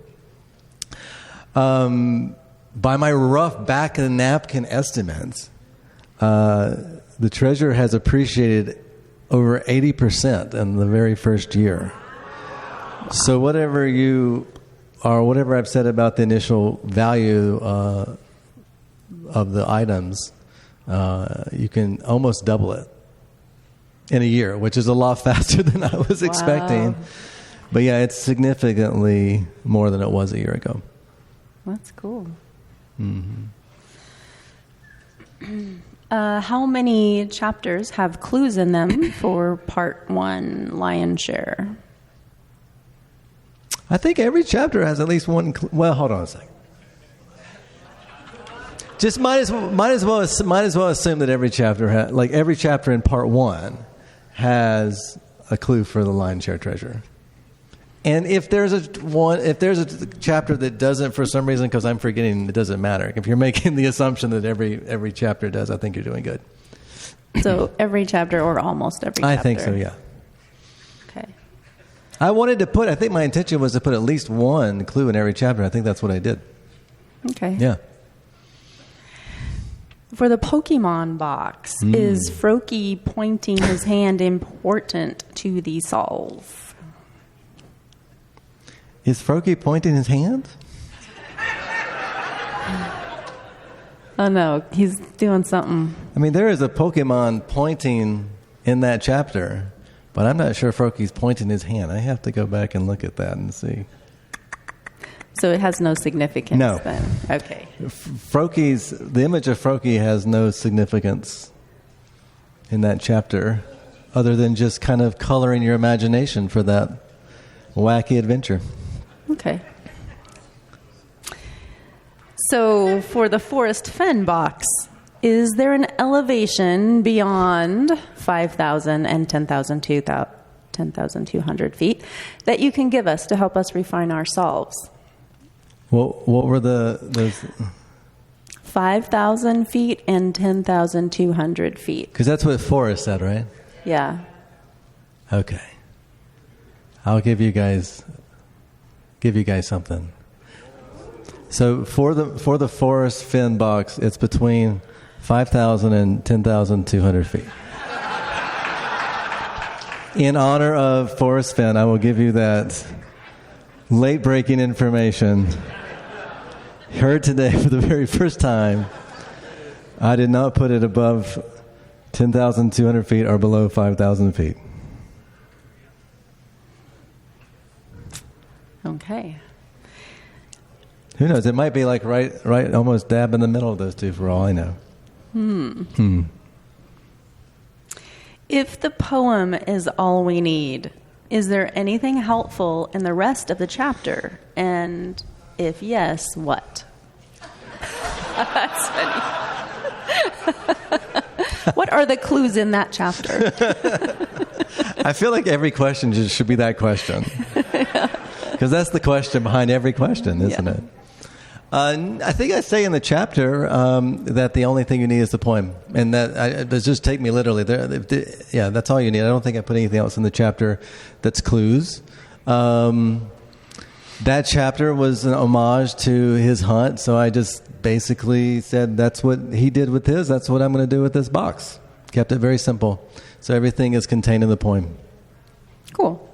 By my rough back of the napkin estimates, the treasure has appreciated over 80% in the very first year. So whatever I've said about the initial value of the items, you can almost double it in a year, which is a lot faster than I was expecting. But yeah, it's significantly more than it was a year ago. That's cool. Mm-hmm. How many chapters have clues in them for part 1, lion's share? I think every chapter has at least one. Well, hold on a second. Just might as well assume that every chapter every chapter in part 1 has a clue for the lion's share treasure. And if there's a chapter that doesn't for some reason, because I'm forgetting, it doesn't matter. If you're making the assumption that every chapter does, I think you're doing good. So every chapter, or almost every chapter? I think so, yeah. Okay. I think my intention was to put at least one clue in every chapter. I think that's what I did. Okay. Yeah. For the Pokemon box, is Froakie pointing his hand important to the solve? Is Froakie pointing his hand? Oh, no. He's doing something. I mean, there is a Pokemon pointing in that chapter, but I'm not sure Froakie's pointing his hand. I have to go back and look at that and see. So it has no significance then? Okay. The image of Froakie has no significance in that chapter, other than just kind of coloring your imagination for that wacky adventure. Okay. So for the Forest Fen box, is there an elevation beyond 5,000 and 10,200 feet that you can give us to help us refine our solves? What were those? 5,000 feet and 10,200 feet. Because that's what Forrest said, right? Yeah. Okay. I'll give you guys something. So for the Forest Fen box, it's between 5,000 and 10,200 feet. In honor of Forest Fen, I will give you that late-breaking information. Heard today for the very first time. I did not put it above 10,200 feet or below 5,000 feet. Okay. Who knows? It might be like right, almost dab in the middle of those two, for all I know. If the poem is all we need, is there anything helpful in the rest of the chapter? And if yes, what? That's funny. What are the clues in that chapter? I feel like every question just should be that question. Because that's the question behind every question, isn't it? I think I say in the chapter that the only thing you need is the poem. And that just take me literally. Yeah, that's all you need. I don't think I put anything else in the chapter that's clues. That chapter was an homage to his hunt, so I just basically said that's what he did with his, that's what I'm going to do with this box. Kept it very simple. So everything is contained in the poem. Cool.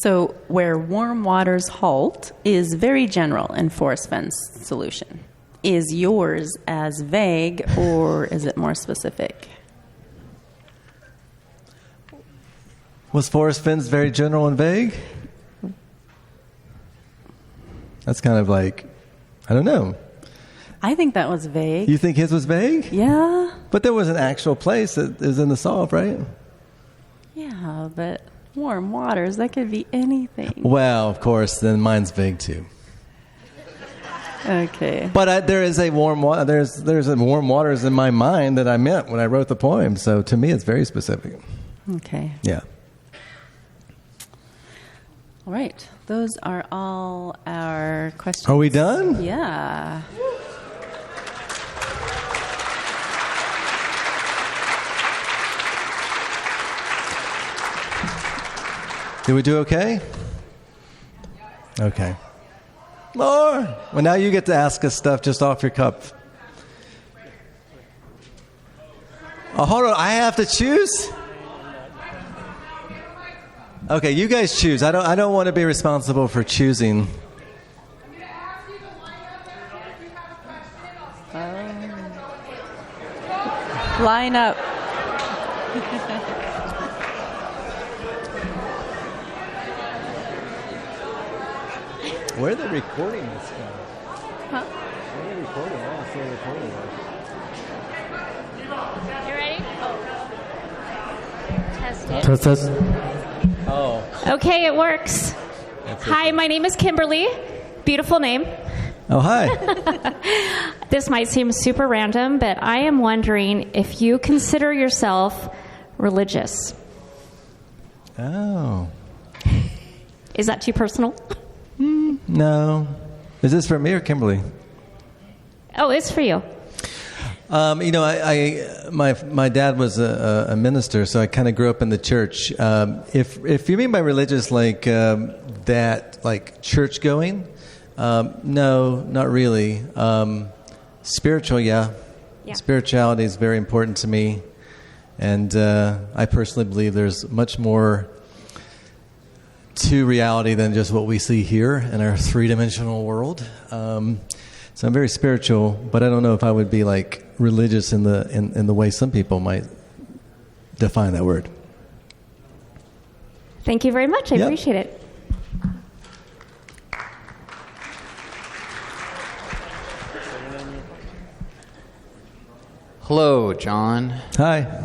So where warm waters halt is very general in Forrest Fenn's solution. Is yours as vague, or is it more specific? Was Forrest Fenn's very general and vague? That's kind of like, I don't know. I think that was vague. You think his was vague? Yeah. But there was an actual place that is in the solve, right? Yeah, but warm waters, that could be anything. Well, of course, then mine's vague too. Okay. But there is a warm water. There's a warm waters in my mind that I meant when I wrote the poem. So to me, it's very specific. Okay. Yeah. All right. Those are all our questions. Are we done? Yeah. Did we do okay? Okay. More. Well, now you get to ask us stuff just off your cuff. Oh, hold on. I have to choose? Okay, you guys choose. I don't want to be responsible for choosing. Line up. Where are they recording this from? Huh? Where are they recording? I want to see the recording. You ready? Test it. Test. Oh. Okay, it works. Hi, my name is Kimberly. Beautiful name. Oh, hi. This might seem super random, but I am wondering if you consider yourself religious. Oh. Is that too personal? No. Is this for me or Kimberly? Oh, it's for you. My dad was a minister, so I kind of grew up in the church. If you mean by religious like that, like church going, no, not really. Spiritual, yeah. Spirituality is very important to me, and I personally believe there's much more to reality than just what we see here in our three-dimensional world. So I'm very spiritual, but I don't know if I would be like religious in the way some people might define that word. Thank you very much. I appreciate it. Hello, John. Hi.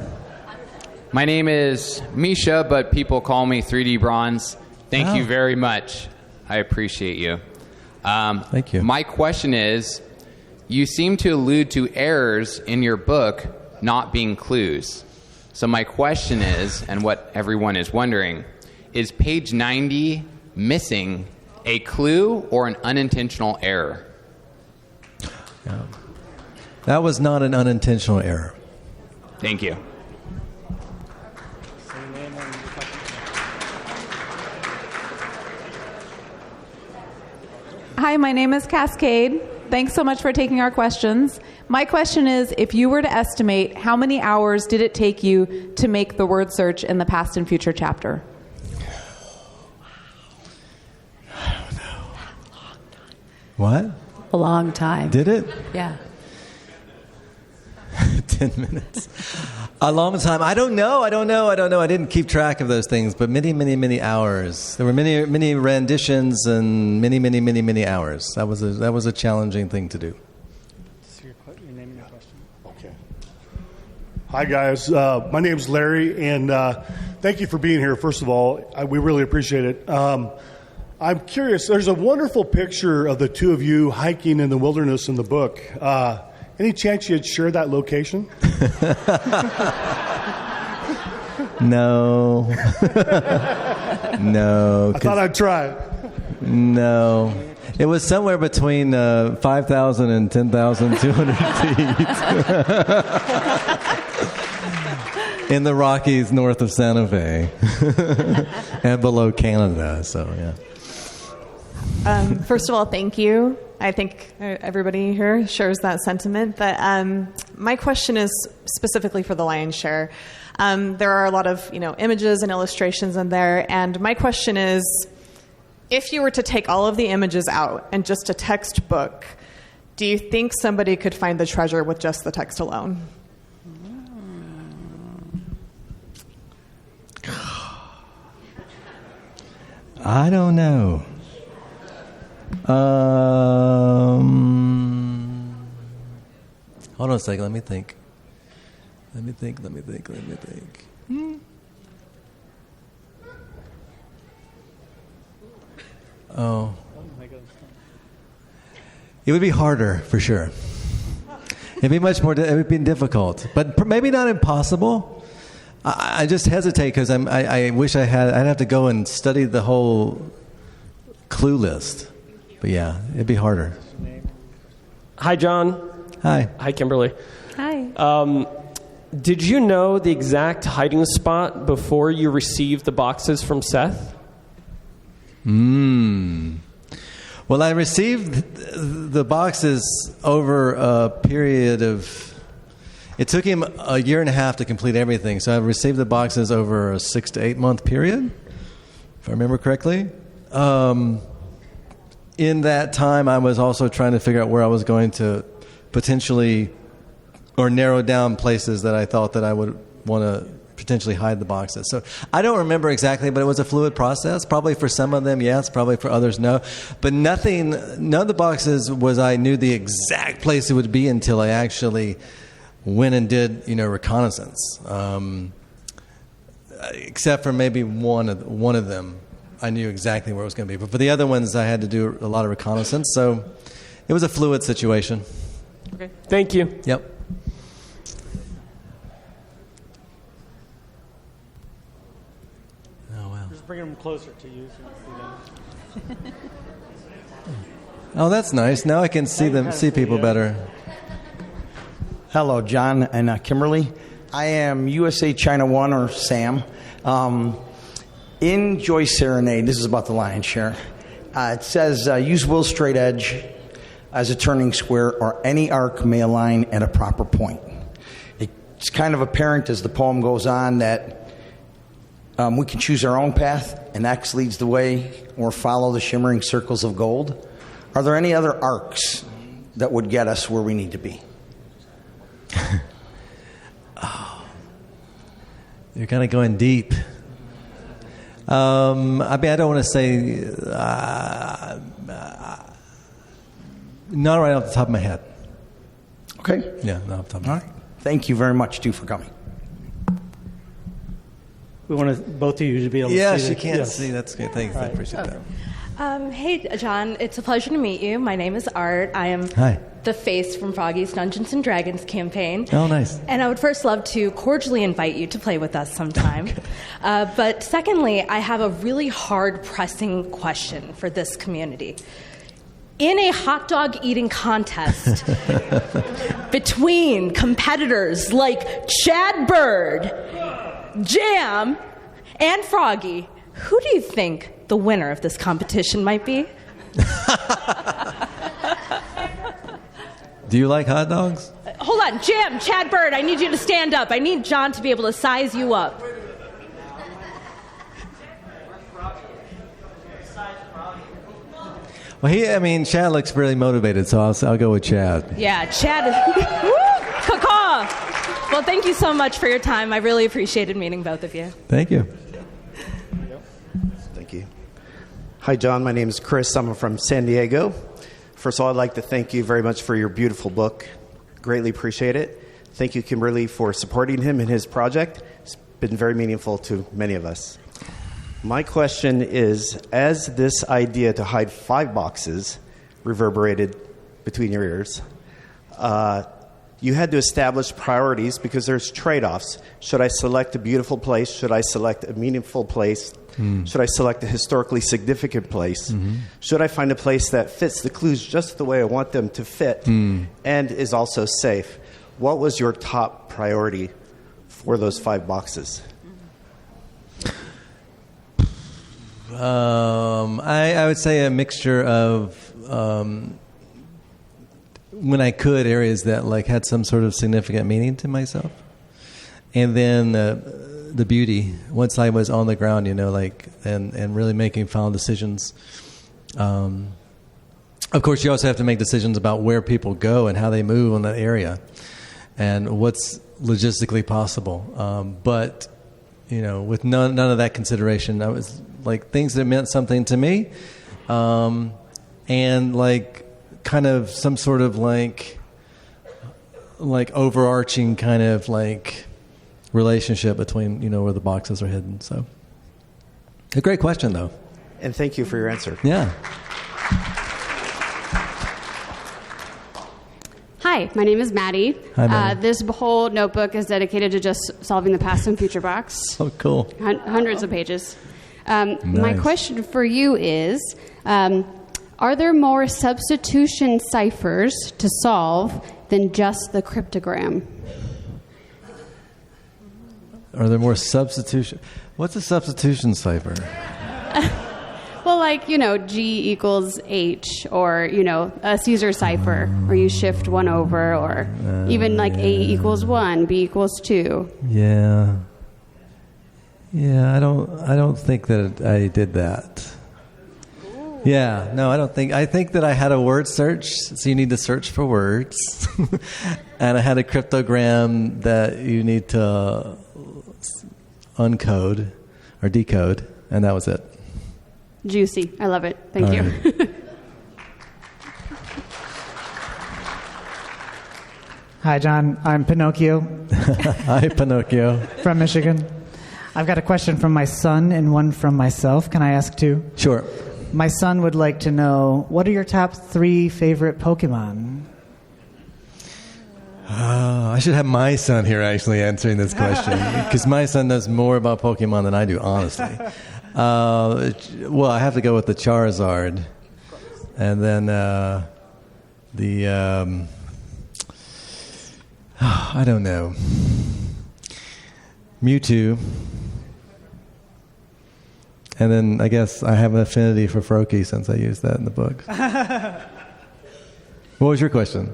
My name is Misha, but people call me 3D Bronze. Thank you very much. I appreciate you. Thank you. My question is, you seem to allude to errors in your book not being clues. So my question is, and what everyone is wondering, is page 90 missing a clue or an unintentional error? Yeah. That was not an unintentional error. Thank you. Hi, my name is Cascade. Thanks so much for taking our questions. My question is, if you were to estimate, how many hours did it take you to make the word search in the past and future chapter? I don't know. What? A long time. Did it? Yeah. 10 minutes. A long time. I don't know. I didn't keep track of those things, but many hours. There were many renditions and many hours. That was a challenging thing to do. Your name and your question. Okay. Hi, guys. My name's Larry, and thank you for being here, first of all. We really appreciate it. I'm curious, there's a wonderful picture of the two of you hiking in the wilderness in the book. Any chance you'd share that location? No. No. I thought I'd try. No. It was somewhere between 5,000 and 10,200 feet. In the Rockies north of Santa Fe. And below Canada, so yeah. First of all, thank you. I think everybody here shares that sentiment. But my question is specifically for the lion's share. There are a lot of images and illustrations in there, and my question is, if you were to take all of the images out and just a textbook, do you think somebody could find the treasure with just the text alone? I don't know. Hold on a second. Let me think. Oh. It would be harder, for sure. It'd be much more. It would be difficult, but maybe not impossible. I just hesitate because I wish I had. I'd have to go and study the whole clue list. But yeah, it'd be harder. Hi, John. Hi. Hi, Kimberly. Hi. Did you know the exact hiding spot before you received the boxes from Seth? Well, I received the boxes over a period of... It took him a year and a half to complete everything, so I received the boxes over a 6 to 8 month period, if I remember correctly. In that time, I was also trying to figure out where I was going to potentially... or narrow down places that I thought that I would want to potentially hide the boxes. So I don't remember exactly, but it was a fluid process. Probably for some of them, yes. Probably for others, no. But none of the boxes I knew the exact place it would be until I actually went and did, reconnaissance. Except for maybe one of them, I knew exactly where it was going to be. But for the other ones, I had to do a lot of reconnaissance. So it was a fluid situation. Okay. Thank you. Yep. Bring them closer to you. Oh, that's nice. Now I can see people better. Hello, John and Kimberly. I am USA China 1, or Sam. In Joyce Serenade, this is about the lion's share. It says, use will straight edge as a turning square, or any arc may align at a proper point. It's kind of apparent as the poem goes on that we can choose our own path, and X leads the way, or follow the shimmering circles of gold. Are there any other arcs that would get us where we need to be? Oh, you're kind of going deep. I don't want to say not right off the top of my head. Okay. Yeah, not off the top of my head. All right. Thank you very much, too, for coming. We want both of you to be able to see. Yes, you can't see. That's good. Thanks. I appreciate that. Hey, John. It's a pleasure to meet you. My name is Art. I am the face from Froggy's Dungeons & Dragons campaign. Oh, nice. And I would first love to cordially invite you to play with us sometime. But secondly, I have a really hard-pressing question for this community. In a hot dog eating contest between competitors like Chad Bird, Jam, and Froggy, who do you think the winner of this competition might be? Do you like hot dogs? Hold on, Jam, Chad Bird, I need you to stand up. I need John to be able to size you up. Well, Chad looks really motivated, so I'll go with Chad. Yeah, Chad is... Woo! Caw-caw! Well, thank you so much for your time. I really appreciated meeting both of you. Thank you. Thank you. Hi, John. My name is Chris. I'm from San Diego. First of all, I'd like to thank you very much for your beautiful book. Greatly appreciate it. Thank you, Kimberly, for supporting him in his project. It's been very meaningful to many of us. My question is, as this idea to hide 5 boxes reverberated between your ears, you had to establish priorities because there's trade-offs. Should I select a beautiful place? Should I select a meaningful place? Should I select a historically significant place? Should I find a place that fits the clues just the way I want them to fit and is also safe? What was your top priority for those 5 boxes? I would say a mixture of when I could, areas that like had some sort of significant meaning to myself, and then the beauty once I was on the ground, and really making final decisions. Of course, you also have to make decisions about where people go and how they move in that area, and what's logistically possible. But with none of that consideration, I was like things that meant something to me, and like kind of some sort of like overarching kind of like relationship between where the boxes are hidden. So, a great question though. And thank you for your answer. Yeah. Hi, my name is Maddie. Hi, Maddie. This whole notebook is dedicated to just solving the past and future box. Oh, cool. Hundreds of pages. My Nice. question for you is, are there more substitution ciphers to solve than just the cryptogram? Are there more substitution? What's a substitution cipher? Well, like, G equals H, or, a Caesar cipher, where you shift 1 over, or even like A equals 1, B equals 2. Yeah. Yeah, I don't think that I did that. Yeah, no, I don't think. I think that I had a word search, so you need to search for words. And I had a cryptogram that you need to uncode or decode, and that was it. Juicy. I love it. Thank All you. right. Hi, John. I'm Pinocchio. Hi, Pinocchio. From Michigan. I've got a question from my son and one from myself. Can I ask 2? Sure. My son would like to know, what are your top 3 favorite Pokemon? I should have my son here actually answering this question, because my son knows more about Pokemon than I do, honestly. Well, I have to go with the Charizard, and then I don't know, Mewtwo, and then I guess I have an affinity for Froakie since I used that in the book. What was your question?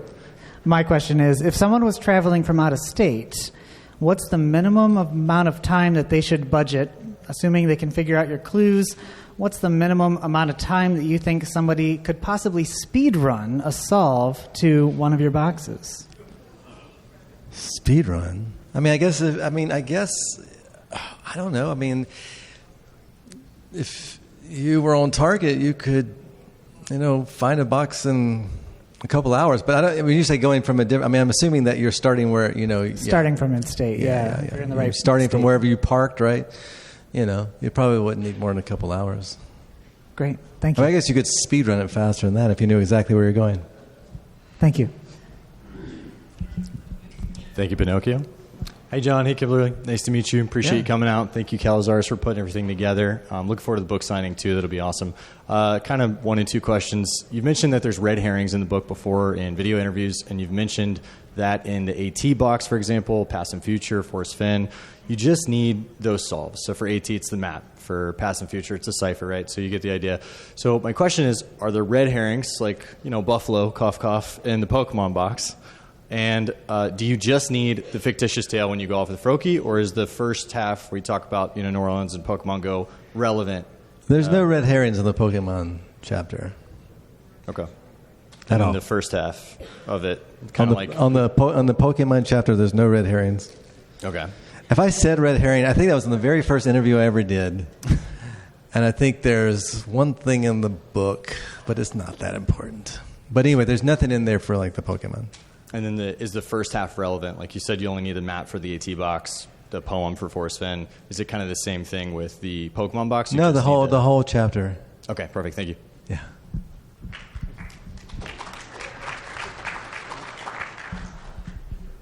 My question is, if someone was traveling from out of state, what's the minimum amount of time that they should budget, assuming they can figure out your clues? What's the minimum amount of time that you think somebody could possibly speed run a solve to one of your boxes? Speed run? I guess, I don't know. If you were on target, you could, find a box in a couple hours. But when you say going from a different, I'm assuming that you're starting where, Starting from in-state, yeah. You're in the right starting from state. wherever you parked, right? You probably wouldn't need more than a couple hours. Great. Thank you. I guess you could speed run it faster than that if you knew exactly where you're going. Thank you. Thank you, Pinocchio. Hey, John. Hey, Kimberly. Nice to meet you. Appreciate you coming out. Thank you, Cowlazars, for putting everything together. Looking forward to the book signing, too. That'll be awesome. Kind of 1 and 2 questions. You've mentioned that there's red herrings in the book before in video interviews, and you've mentioned that in the AT box, for example, past and future, Forrest Fenn, you just need those solves. So for AT, it's the map. For past and future, it's a cipher, right? So you get the idea. So my question is, are there red herrings, like, Buffalo, cough, cough, in the Pokemon box? And do you just need the fictitious tale when you go off with Froakie, or is the first half where you talk about New Orleans and Pokemon Go relevant? There's no red herrings in the Pokemon chapter. Okay. At all. In the first half of it, On the Pokemon chapter, there's no red herrings. Okay. If I said red herring, I think that was in the very first interview I ever did. And I think there's one thing in the book, but it's not that important. But anyway, there's nothing in there for like the Pokemon. And then is the first half relevant? Like you said, you only need the map for the AT box, the poem for Forrest Fenn. Is it kind of the same thing with the Pokemon box? No, the whole chapter. Okay, perfect. Thank you. Yeah.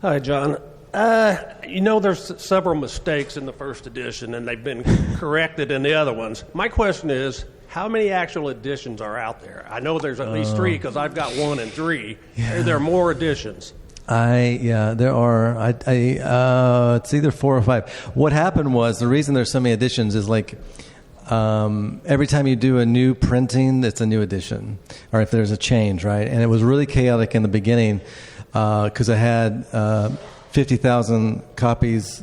Hi, John. There's several mistakes in the first edition, and they've been corrected in the other ones. My question is, how many actual editions are out there? I know there's at least 3 because I've got 1 and 3. Yeah. Are there more editions? There are. It's either 4 or 5. What happened was, the reason there's so many editions is like every time you do a new printing, it's a new edition, or if there's a change, right? And it was really chaotic in the beginning because I had 50,000 copies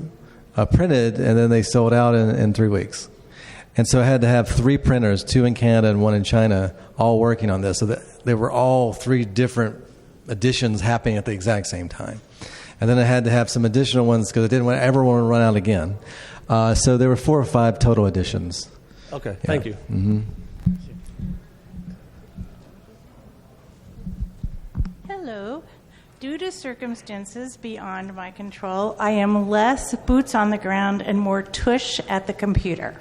printed, and then they sold out in 3 weeks. And so I had to have 3 printers, 2 in Canada and 1 in China, all working on this. So that they were all 3 different editions happening at the exact same time. And then I had to have some additional ones because I didn't ever want to run out again. So there were 4 or 5 total editions. Okay, thank you. Mm-hmm. Hello. Due to circumstances beyond my control, I am less boots on the ground and more tush at the computer.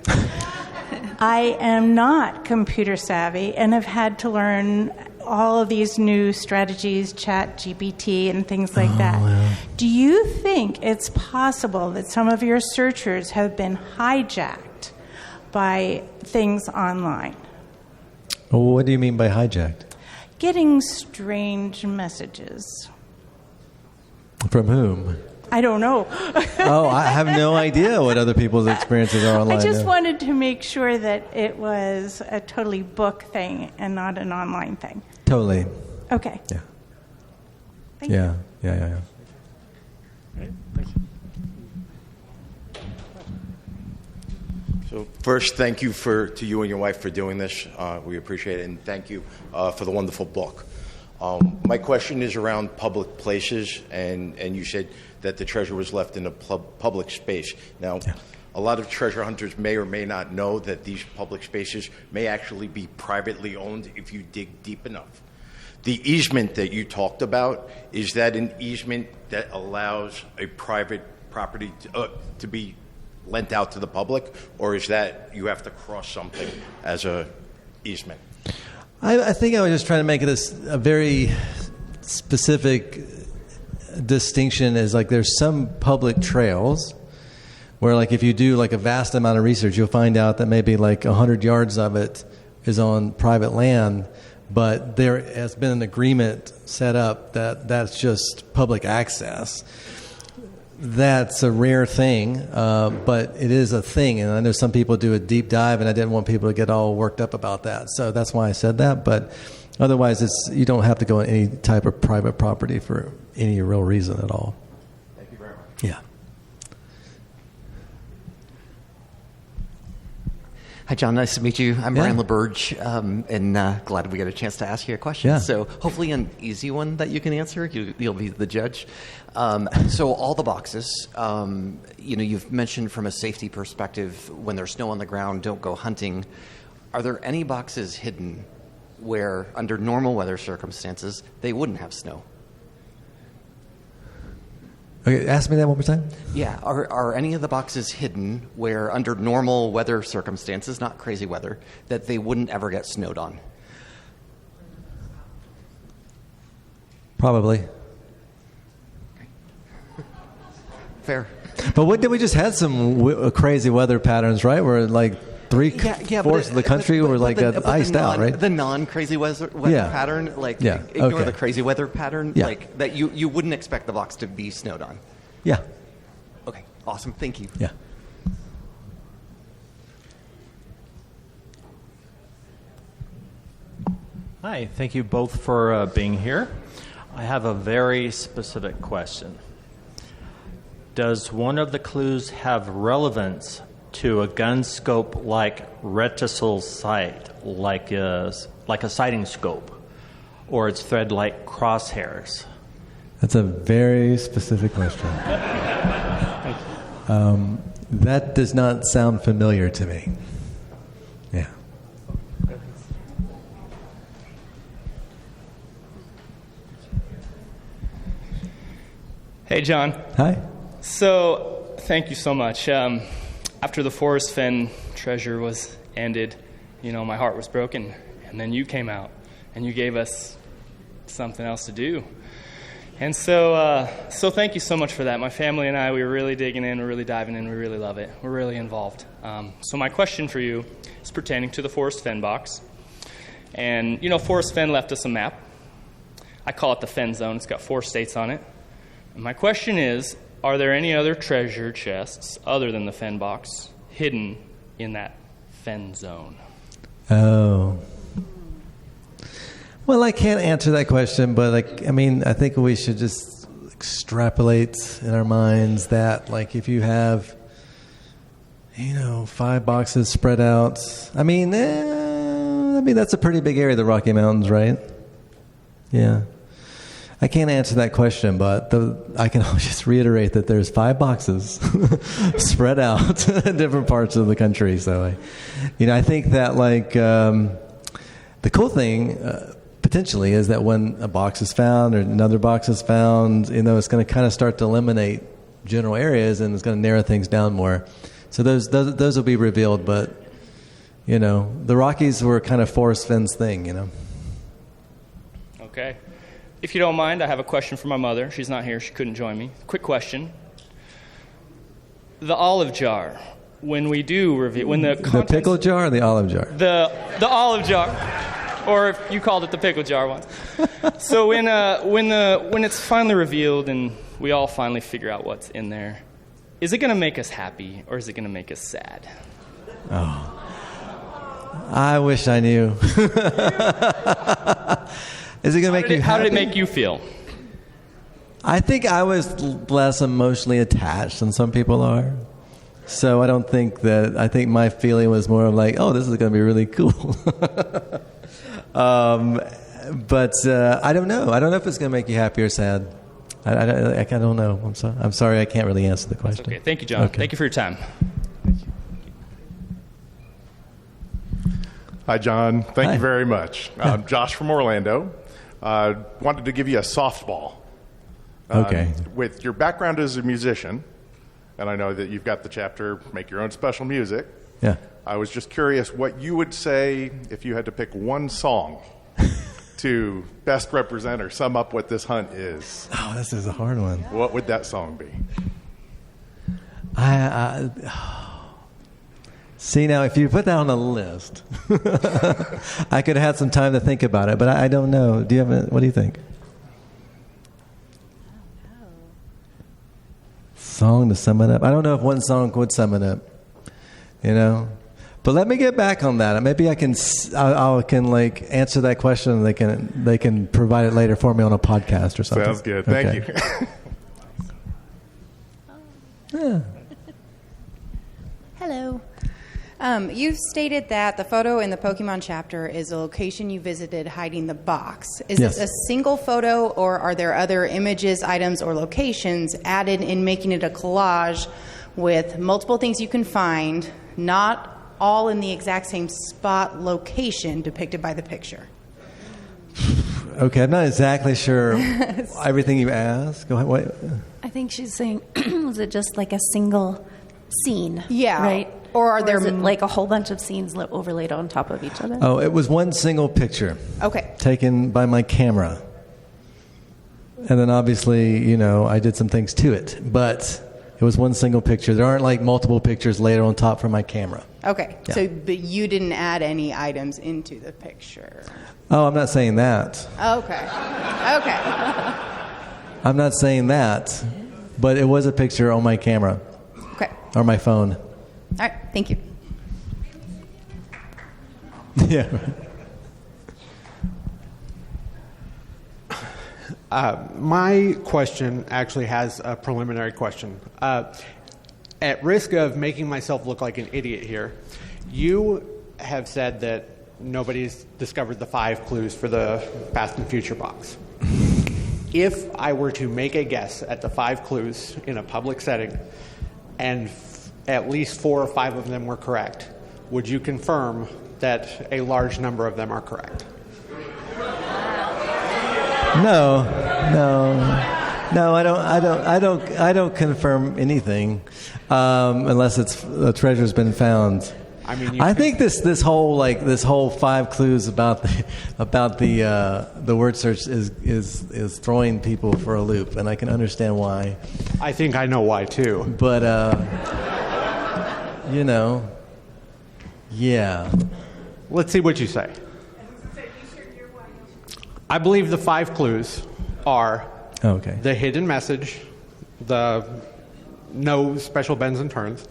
I am not computer savvy and have had to learn all of these new strategies, chat, GPT, and things like that. Yeah. Do you think it's possible that some of your searchers have been hijacked by things online? What do you mean by hijacked? Getting strange messages. From whom? I don't know. I have no idea what other people's experiences are online. I just wanted to make sure that it was a totally book thing and not an online thing. Totally. Okay. Yeah. Thank you. Yeah. So first, thank you to you and your wife for doing this. We appreciate it, and thank you for the wonderful book. My question is around public places, and you said that the treasure was left in a public space. Now, a lot of treasure hunters may or may not know that these public spaces may actually be privately owned if you dig deep enough. The easement that you talked about, is that an easement that allows a private property to be lent out to the public, or is that you have to cross something as a easement? I think I was just trying to make it a very specific distinction. Is like there's some public trails where, like, if you do like a vast amount of research, you'll find out that maybe like 100 yards of it is on private land, but there has been an agreement set up that that's just public access. That's a rare thing, but it is a thing. And I know some people do a deep dive, and I didn't want people to get all worked up about that. So that's why I said that. But otherwise, you don't have to go on any type of private property for any real reason at all. Thank you very much. Yeah. Hi, John. Nice to meet you. I'm Brian LaBerge, and glad we got a chance to ask you a question. Yeah. So hopefully an easy one that you can answer. You'll be the judge. So all the boxes, you've mentioned from a safety perspective, when there's snow on the ground, don't go hunting. Are there any boxes hidden where, under normal weather circumstances, they wouldn't have snow? Okay, ask me that one more time. Yeah. Are any of the boxes hidden where, under normal weather circumstances, not crazy weather, that they wouldn't ever get snowed on? Probably. Fair. But we just had some crazy weather patterns, right? Where like three-fourths of the country were like iced out, right? The non-crazy weather pattern, ignore the crazy weather pattern, like that you wouldn't expect the box to be snowed on. Yeah. Okay, awesome. Thank you. Yeah. Hi, thank you both for being here. I have a very specific question. Does one of the clues have relevance to a gun scope like reticule sight, like a sighting scope, or its thread-like crosshairs? That's a very specific question. That does not sound familiar to me. Yeah. Hey, John. Hi. So, thank you so much. After the Forest Fen treasure was ended, my heart was broken. And then you came out, and you gave us something else to do. And so thank you so much for that. My family and I, we were really digging in, we're really diving in, we really love it. We're really involved. So my question for you is pertaining to the Forest Fen box. And, Forest Fen left us a map. I call it the Fen Zone. It's got 4 states on it. And my question is, are there any other treasure chests other than the Fen box hidden in that Fen Zone? Oh. Well, I can't answer that question, but I think we should just extrapolate in our minds that, if you have, 5 boxes spread out, that's a pretty big area, the Rocky Mountains, right? Yeah. I can't answer that question, but I can just reiterate that there's 5 boxes spread out in different parts of the country. So, I think that the cool thing potentially is that when a box is found or another box is found, it's going to kind of start to eliminate general areas and it's going to narrow things down more. So those will be revealed, but the Rockies were kind of Forest Fen's thing. Okay. If you don't mind, I have a question for my mother. She's not here. She couldn't join me. Quick question. The olive jar, when we do reveal... The pickle jar or the olive jar? The olive jar. Or if you called it the pickle jar once. So when it's finally revealed and we all finally figure out what's in there, is it going to make us happy or is it going to make us sad? Oh. I wish I knew. Is it going to make you happy? How did it make you feel? I think I was less emotionally attached than some people are. So I think my feeling was more of oh, this is going to be really cool. But I don't know. I don't know if it's going to make you happy or sad. I don't know. I'm sorry I can't really answer the question. That's okay. Thank you, John. Okay. Thank you for your time. Hi, John. Thank you very much. Josh from Orlando. Wanted to give you a softball. Okay. With your background as a musician, and I know that you've got the chapter, Make Your Own Special Music. Yeah. I was just curious what you would say if you had to pick one song to best represent or sum up what this hunt is. Oh, this is a hard one. What would that song be? See, now, if you put that on a list, I could have had some time to think about it, but I don't know. What do you think? Song to sum it up? I don't know if one song would sum it up, But let me get back on that. Maybe I can answer that question and they can provide it later for me on a podcast or something. Sounds good. Thank you. Yeah. Hello. You've stated that the photo in the Pokemon chapter is a location you visited hiding the box. Is Yes. this a single photo, or are there other images, items, or locations added in making it a collage with multiple things you can find, not all in the exact same spot location depicted by the picture? Okay, I'm not exactly sure everything you asked. Go ahead. What? I think she's saying, was it just like a single scene? Yeah. Right? Or is it like a whole bunch of scenes overlaid on top of each other? Oh, it was one single picture. Okay. Taken by my camera. And then obviously, I did some things to it. But it was one single picture. There aren't multiple pictures laid on top from my camera. Okay. Yeah. But you didn't add any items into the picture. Oh, I'm not saying that. Okay. I'm not saying that. But it was a picture on my camera. Okay. Or my phone. All right. Thank you. Yeah. My question actually has a preliminary question. At risk of making myself look like an idiot here, you have said that nobody's discovered the 5 clues for the Past and Future box. If I were to make a guess at the 5 clues in a public setting, and at least 4 or 5 of them were correct, would you confirm that a large number of them are correct? No. No, I don't confirm anything unless the treasure's been found. I mean, I think this whole 5 clues about the word search is throwing people for a loop, and I can understand why. I think I know why too. But yeah. Let's see what you say. I believe the 5 clues are the hidden message, the no special bends and turns,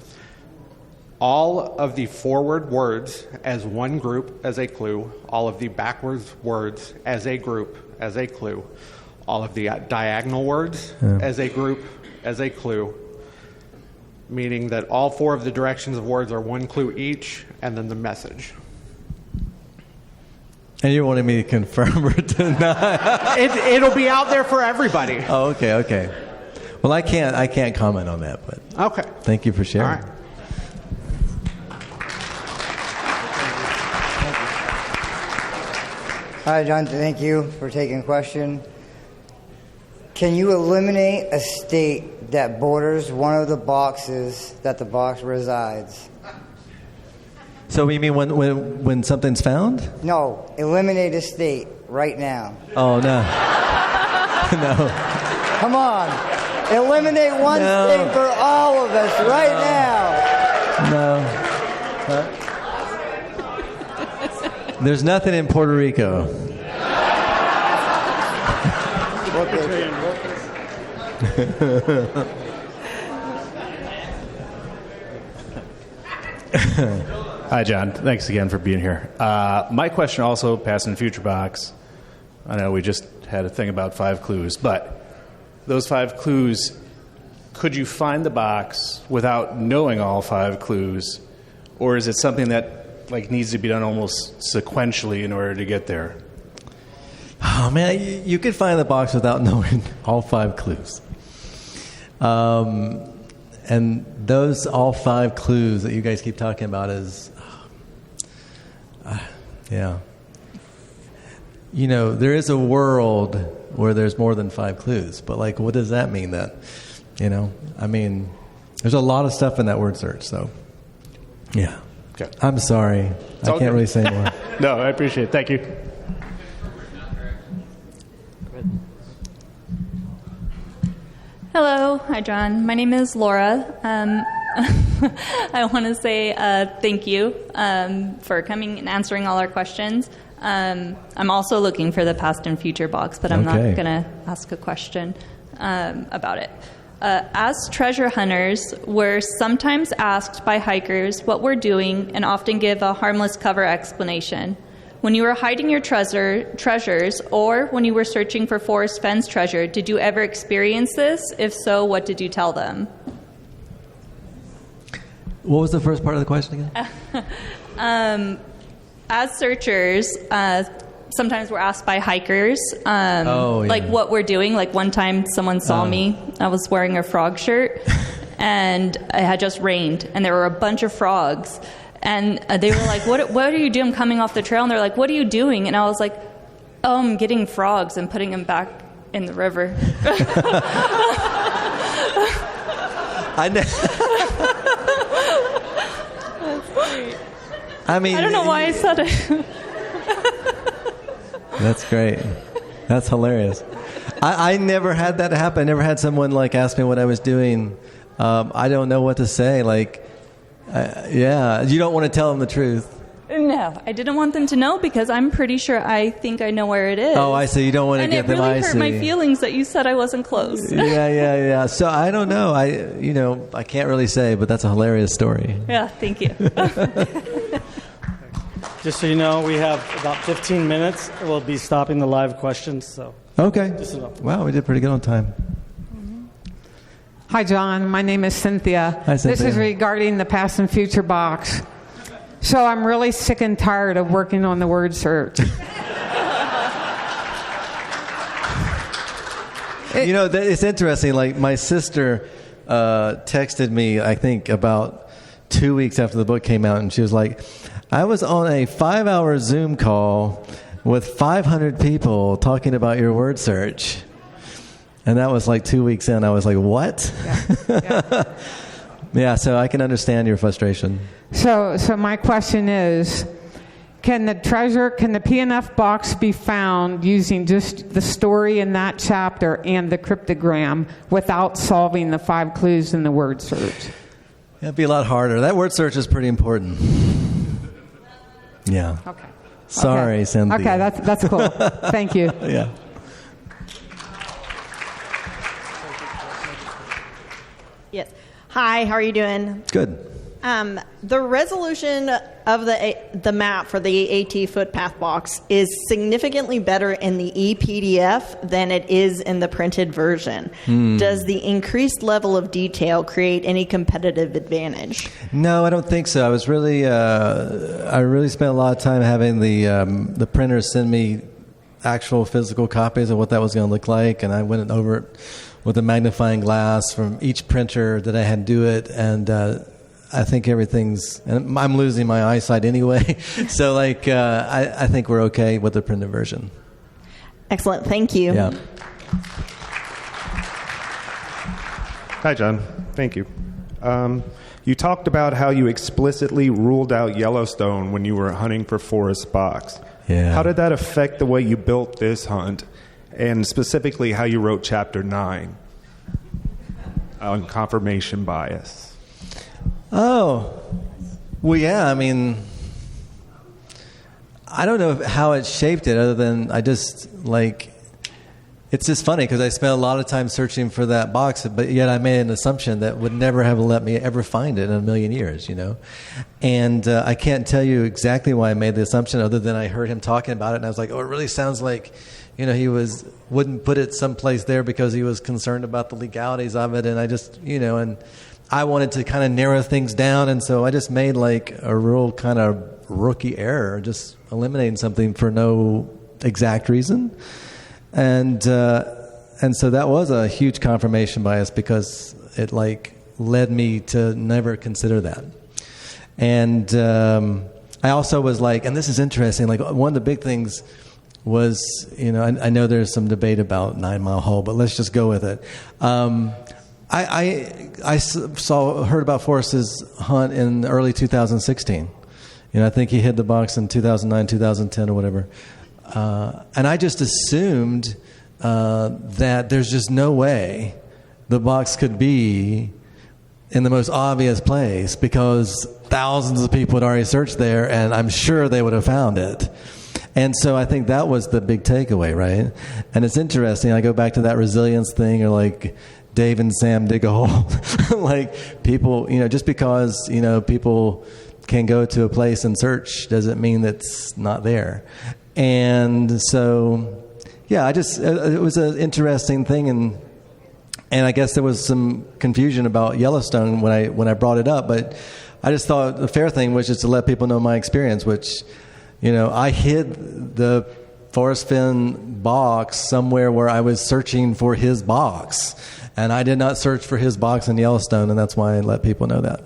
all of the forward words as one group as a clue, all of the backwards words as a group as a clue, all of the diagonal words as a group as a clue, meaning that all 4 of the directions of words are one clue each, and then the message. And you're wanting me to confirm or deny? It'll be out there for everybody. Oh, okay. Well, I can't comment on that, but okay. Thank you for sharing. All right. Hi, John. Thank you for taking the question. Can you eliminate a state that borders one of the boxes that the box resides? So you mean when something's found? No, eliminate a state right now. Oh, no. No. Come on. Eliminate one state for all of us right now. There's nothing in Puerto Rico. Hi, John. Thanks again for being here. My question also, past and future box. I know we just had a thing about 5 clues, but those 5 clues, could you find the box without knowing all 5 clues, or is it something that needs to be done almost sequentially in order to get there? Oh man, you could find the box without knowing all 5 clues. And those all 5 clues that you guys keep talking about is, yeah. There is a world where there's more than 5 clues, but what does that mean? That, there's a lot of stuff in that word search. So, yeah. Okay. I'm sorry, I can't really say more. No, I appreciate it. Thank you. Hello. Hi, John. My name is Laura. I want to say thank you for coming and answering all our questions. I'm also looking for the past and future box, but I'm not going to ask a question about it. As treasure hunters, we're sometimes asked by hikers what we're doing and often give a harmless cover explanation. When you were hiding your treasures, or when you were searching for Forrest Fenn's treasure, did you ever experience this? If so, what did you tell them? What was the first part of the question again? As searchers, sometimes we're asked by hikers, what we're doing. One time someone saw me. I was wearing a frog shirt, and it had just rained, and there were a bunch of frogs. And they were like, what are you doing? I'm coming off the trail. And they're like, what are you doing? And I was like, oh, I'm getting frogs and putting them back in the river. I know. I don't know why I said it. That's great. That's hilarious. I never had that happen. I never had someone ask me what I was doing. I don't know what to say. You don't want to tell them the truth. No, I didn't want them to know because I'm pretty sure I think I know where it is. Oh, I see. You don't want to get them. And it really hurt my feelings that you said I wasn't close. Yeah. So I don't know. I can't really say, but that's a hilarious story. Yeah, thank you. Just so you know, we have about 15 minutes. We'll be stopping the live questions. So okay. Wow, we did pretty good on time. Hi, John. My name is Cynthia. Hi, Cynthia. This is regarding the past and future box. So I'm really sick and tired of working on the word search. It's interesting. My sister texted me, I think, about 2 weeks after the book came out, and she was like, I was on a 5-hour Zoom call with 500 people talking about your word search. And that was like 2 weeks in. I was like, what? Yeah, so I can understand your frustration. So my question is, can the PNF box be found using just the story in that chapter and the cryptogram without solving the 5 clues in the word search? It'd be a lot harder. That word search is pretty important. Yeah. Okay. Sorry, Cynthia. Okay, that's cool. Thank you. Yeah. Yes. Hi, how are you doing? Good. The resolution of the map for the AT footpath box is significantly better in the ePDF than it is in the printed version. Does the increased level of detail create any competitive advantage? No, I don't think so. I was really, I really spent a lot of time having the printers send me actual physical copies of what that was going to look like, and I went over it with a magnifying glass from each printer that I had do it, and I think everything's, and I'm losing my eyesight anyway, so I think we're okay with the printed version. Excellent, thank you. Yeah. Hi, John. Thank you. You talked about how you explicitly ruled out Yellowstone when you were hunting for Forrest Box. Yeah. How did that affect the way you built this hunt, and specifically how you wrote Chapter 9 on confirmation bias? Oh, well, yeah, I mean, I don't know how it shaped it other than I just, it's just funny because I spent a lot of time searching for that box, but yet I made an assumption that would never have let me ever find it in a million years, And I can't tell you exactly why I made the assumption other than I heard him talking about it, and I was like, oh, it really sounds like, he wouldn't put it someplace there because he was concerned about the legalities of it, and I just, and I wanted to kind of narrow things down, and so I just made a real kind of rookie error, just eliminating something for no exact reason. And so that was a huge confirmation bias because it led me to never consider that. And I also was and this is interesting, one of the big things was, I know there's some debate about 9 Mile Hole, but let's just go with it. I heard about Forrest's hunt in early 2016. I think he hit the box in 2009, 2010 or whatever. And I just assumed that there's just no way the box could be in the most obvious place because thousands of people had already searched there, and I'm sure they would have found it. And so I think that was the big takeaway, right? And it's interesting. I go back to that resilience thing, or Dave and Sam dig a hole. People, just because, people can go to a place and search doesn't mean that's not there. And so, yeah, it was an interesting thing, and I guess there was some confusion about Yellowstone when I brought it up, but I just thought the fair thing was just to let people know my experience, which, I hid the Forrest Fenn box somewhere where I was searching for his box, and I did not search for his box in Yellowstone, and that's why I let people know that.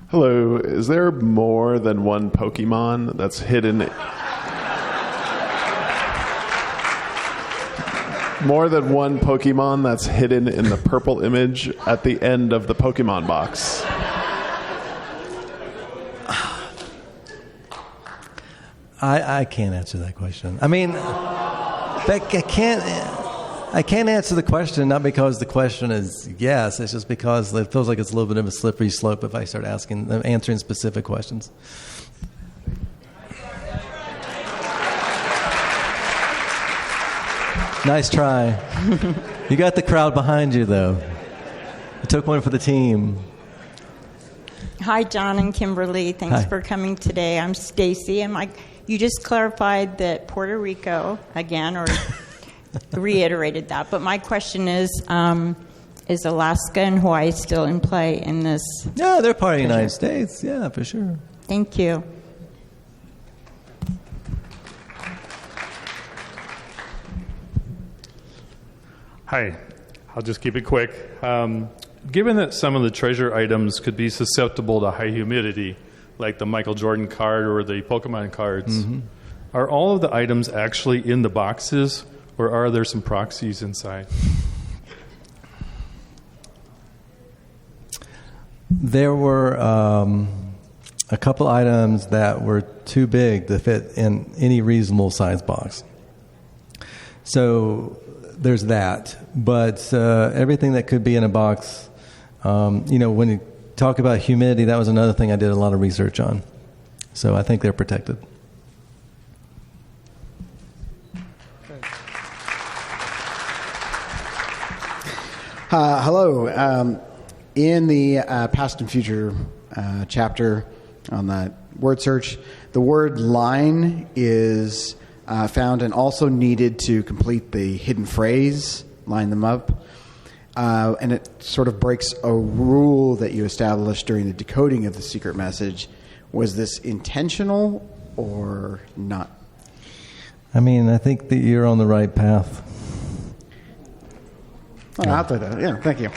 Hello, is there more than one Pokemon that's hidden? More than one Pokemon that's hidden in the purple image at the end of the Pokemon box? I can't answer that question. I mean, I can't answer the question, not because the question is yes, it's just because it feels like it's a little bit of a slippery slope if I start answering specific questions. Nice try. You got the crowd behind you, though. You took one for the team. Hi, Jon and Kimberly. Thanks for coming today. I'm Stacy, and you just clarified that Puerto Rico, again, or reiterated that. But my question is Alaska and Hawaii still in play in this? Yeah, they're part of the United States. Yeah, for sure. Thank you. Hi, I'll just keep it quick. Given that some of the treasure items could be susceptible to high humidity, like the Michael Jordan card or the Pokemon cards, Are all of the items actually in the boxes, or are there some proxies inside? There were a couple items that were too big to fit in any reasonable size box. So there's that. But everything that could be in a box, when you talk about humidity, that was another thing I did a lot of research on. So I think they're protected. Hello. In the past and future chapter on the word search, the word line is found and also needed to complete the hidden phrase, line them up. And it sort of breaks a rule that you established during the decoding of the secret message. Was this intentional or not? I mean, I think that you're on the right path. Oh, I'll do that. Yeah, thank you.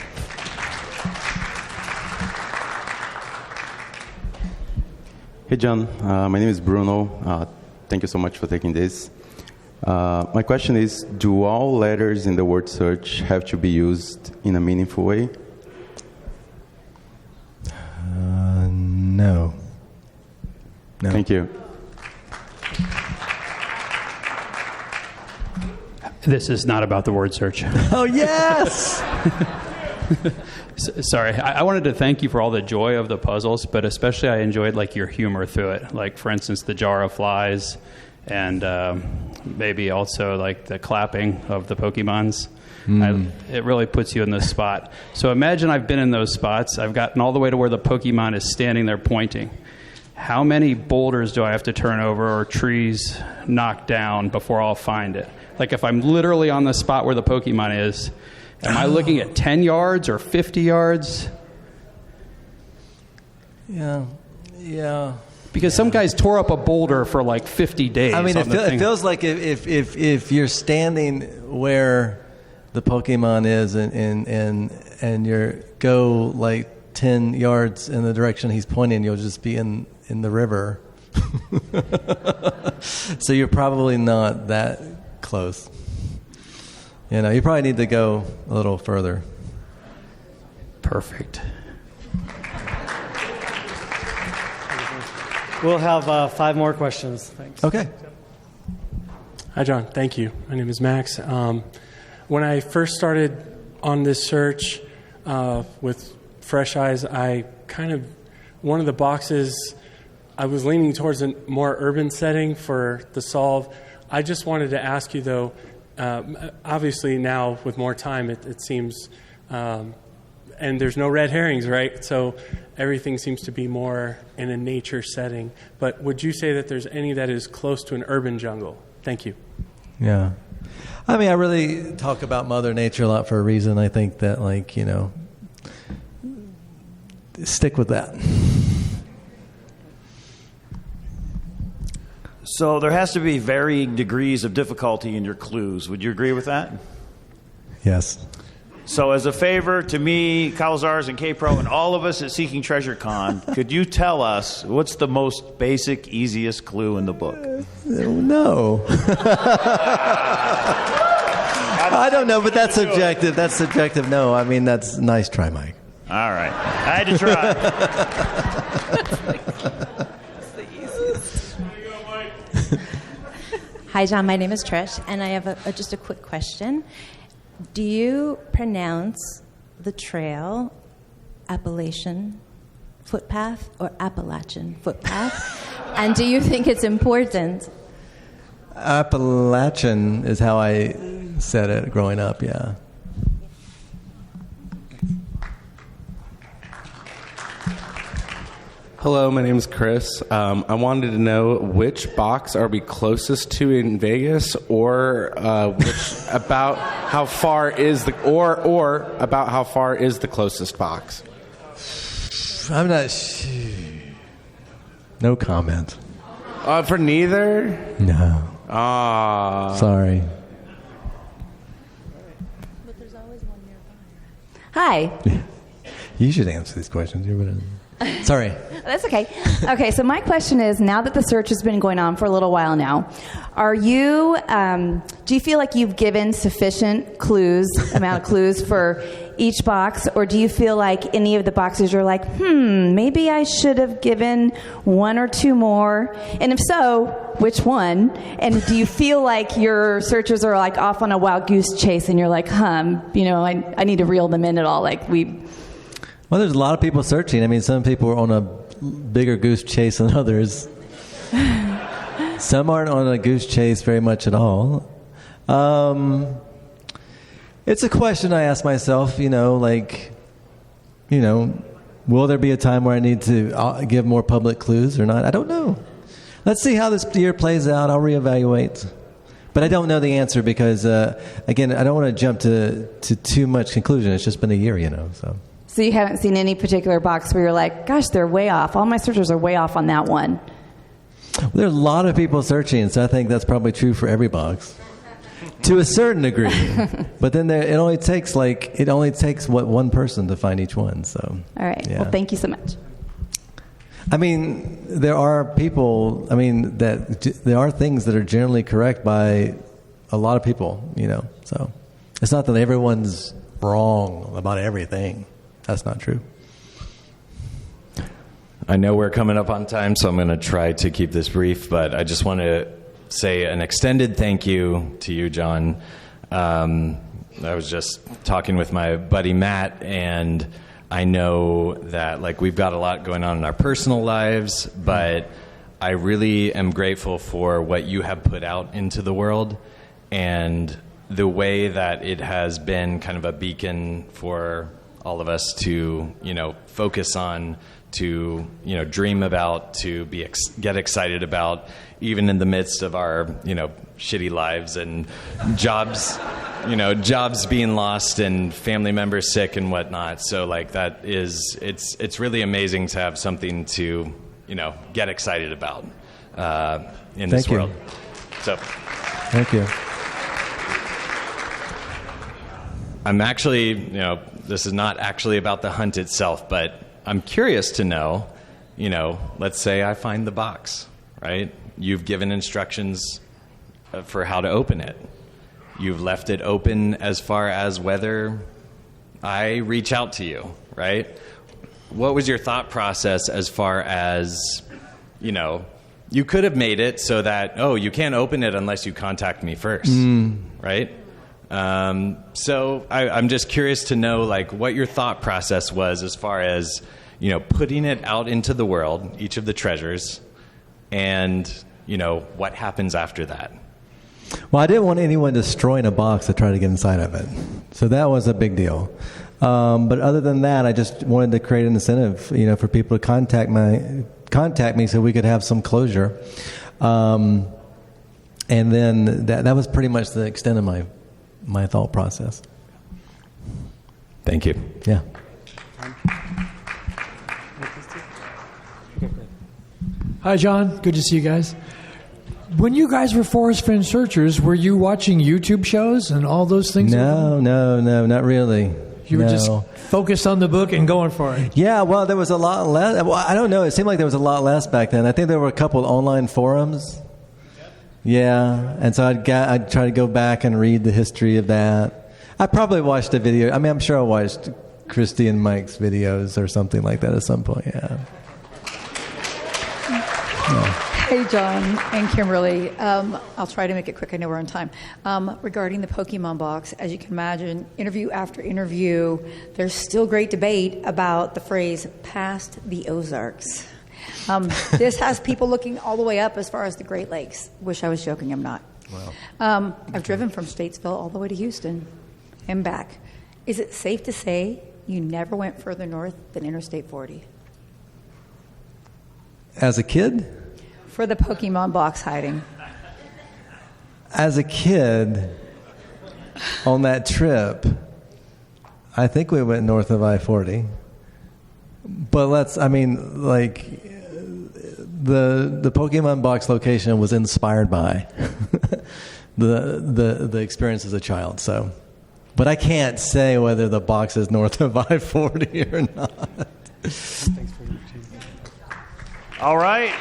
Hey, John. My name is Bruno. Thank you so much for taking this. My question is, do all letters in the word search have to be used in a meaningful way? No. Thank you. This is not about the word search. Oh, yes! Sorry, I wanted to thank you for all the joy of the puzzles, but especially I enjoyed your humor through it. Like, for instance, the jar of flies, and maybe also the clapping of the Pokemons. It really puts you in this spot. So imagine I've been in those spots. I've gotten all the way to where the Pokemon is standing there pointing. How many boulders do I have to turn over or trees knock down before I'll find it? Like, if I'm literally on the spot where the Pokemon is, am I looking at 10 yards or 50 yards? Yeah. Because some guys tore up a boulder for 50 days. I mean, it feels like if you're standing where the Pokemon is and you go 10 yards in the direction he's pointing, you'll just be in the river. So you're probably not that close. You probably need to go a little further. Perfect. We'll have 5 more questions. Thanks. Okay. Hi, John. Thank you. My name is Max. When I first started on this search with fresh eyes, one of the boxes, I was leaning towards a more urban setting for the solve. I just wanted to ask you, though, obviously now with more time, it seems, and there's no red herrings, right? So everything seems to be more in a nature setting. But would you say that there's any that is close to an urban jungle? Thank you. Yeah. I mean, I really talk about Mother Nature a lot for a reason. I think that, stick with that. So there has to be varying degrees of difficulty in your clues. Would you agree with that? Yes. So as a favor to me, Cowlazars and K-Pro, and all of us at Seeking Treasure Con, could you tell us what's the most basic, easiest clue in the book? No. I don't know, but that's subjective. That's subjective. No, I mean, that's nice try, Mike. All right. I had to try. Hi, John. My name is Trish, and I have just a quick question. Do you pronounce the trail Appalachian footpath or Appalachian footpath? And do you think it's important? Appalachian is how I said it growing up, yeah. Hello, my name is Chris. I wanted to know which box are we closest to in Vegas, or about how far is the closest box? I'm not. No comment. For neither? No. Sorry. Hi. You should answer these questions. Sorry. That's okay. Okay, so my question is, now that the search has been going on for a little while now, do you feel like you've given sufficient amount of clues for each box, or do you feel like any of the boxes you're like, maybe I should have given one or two more? And if so, which one? And do you feel like your searchers are like off on a wild goose chase and you're like, I need to reel them in at all? Well, there's a lot of people searching. I mean, some people are on a bigger goose chase than others. Some aren't on a goose chase very much at all. It's a question I ask myself, will there be a time where I need to give more public clues or not? I don't know. Let's see how this year plays out. I'll reevaluate. But I don't know the answer because, again, I don't want to jump to too much conclusion. It's just been a year, So you haven't seen any particular box where you're like, gosh, they're way off. All my searchers are way off on that one. Well, there's a lot of people searching, so I think that's probably true for every box. To a certain degree. But then it only takes one person to find each one. So. All right. Yeah. Well, thank you so much. I mean, there are people, there are things that are generally correct by a lot of people, So it's not that everyone's wrong about everything. That's not true. I know we're coming up on time, so I'm going to try to keep this brief, but I just want to say an extended thank you to you, Jon. I was just talking with my buddy Matt, and I know that we've got a lot going on in our personal lives, but I really am grateful for what you have put out into the world and the way that it has been kind of a beacon for all of us to, focus on, to, dream about, to get excited about, even in the midst of our, shitty lives and jobs, jobs being lost and family members sick and whatnot. So it's really amazing to have something to, get excited about in this world. So, thank you. I'm actually, this is not actually about the hunt itself, but I'm curious to know, let's say I find the box, right? You've given instructions for how to open it. You've left it open as far as whether I reach out to you, right? What was your thought process as far as, you could have made it so that, you can't open it unless you contact me first, right? So I'm just curious to know what your thought process was as far as, putting it out into the world, each of the treasures, and, what happens after that. Well, I didn't want anyone destroying a box to try to get inside of it. So that was a big deal. But other than that, I just wanted to create an incentive, for people to contact me so we could have some closure. And then that was pretty much the extent of my thought process. Thank you. Yeah. Hi, Jon. Good to see you guys. When you guys were Forest Fin searchers, were you watching YouTube shows and all those things? No, not really. You were just focused on the book and going for it. Yeah, well, there was a lot less. Well, I don't know. It seemed like there was a lot less back then. I think there were a couple of online forums. Yeah, and so I'd try to go back and read the history of that. I probably watched a video. I mean, I'm sure I watched Christy and Mike's videos or something like that at some point. Yeah. Hey, Jon and Kimberly. I'll try to make it quick. I know we're on time. Regarding the Pokemon box, as you can imagine, interview after interview, there's still great debate about the phrase "past the Ozarks." This has people looking all the way up as far as the Great Lakes. Wish I was joking. I'm not. Wow. I've driven from Statesville all the way to Houston and back. Is it safe to say you never went further north than Interstate 40? As a kid? For the Pokemon box hiding. As a kid, on that trip, I think we went north of I-40. But the Pokemon box location was inspired by the experience as a child. So, but I can't say whether the box is north of I-40 or not. All right.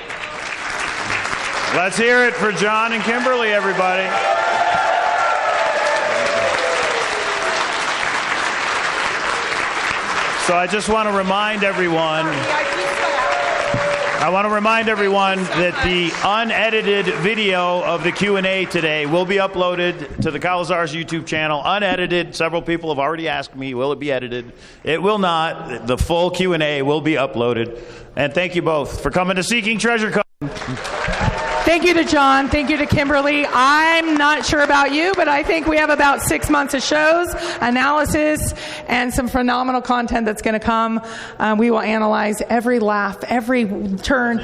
Let's hear it for Jon and Kimberly, everybody. So I just want to remind everyone that the unedited video of the Q&A today will be uploaded to the Cowlazars YouTube channel, unedited. Several people have already asked me, will it be edited? It will not. The full Q&A will be uploaded. And thank you both for coming to Seeking Treasure Con. Thank you to Jon. Thank you to Kimberly. I'm not sure about you, but I think we have about 6 months of shows, analysis, and some phenomenal content that's going to come. We will analyze every laugh, every turn.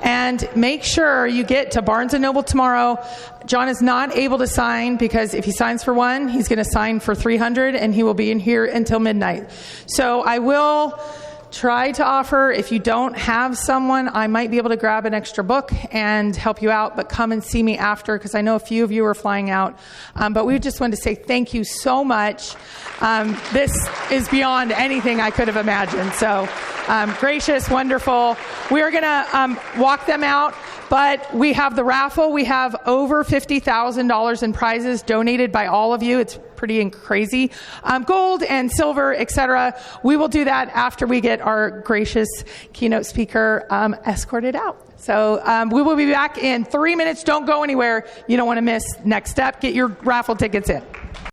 And make sure you get to Barnes & Noble tomorrow. Jon is not able to sign because if he signs for one, he's going to sign for 300, and he will be in here until midnight. So I will try to offer, if you don't have someone, I might be able to grab an extra book and help you out, but come and see me after, because I know a few of you are flying out. But we just wanted to say thank you so much. This is beyond anything I could have imagined. So gracious, wonderful. We are going to walk them out, but we have the raffle. We have over $50,000 in prizes donated by all of you. It's pretty crazy. Gold and silver, etc. We will do that after we get our gracious keynote speaker escorted out. So we will be back in 3 minutes. Don't go anywhere. You don't want to miss next step. Get your raffle tickets in.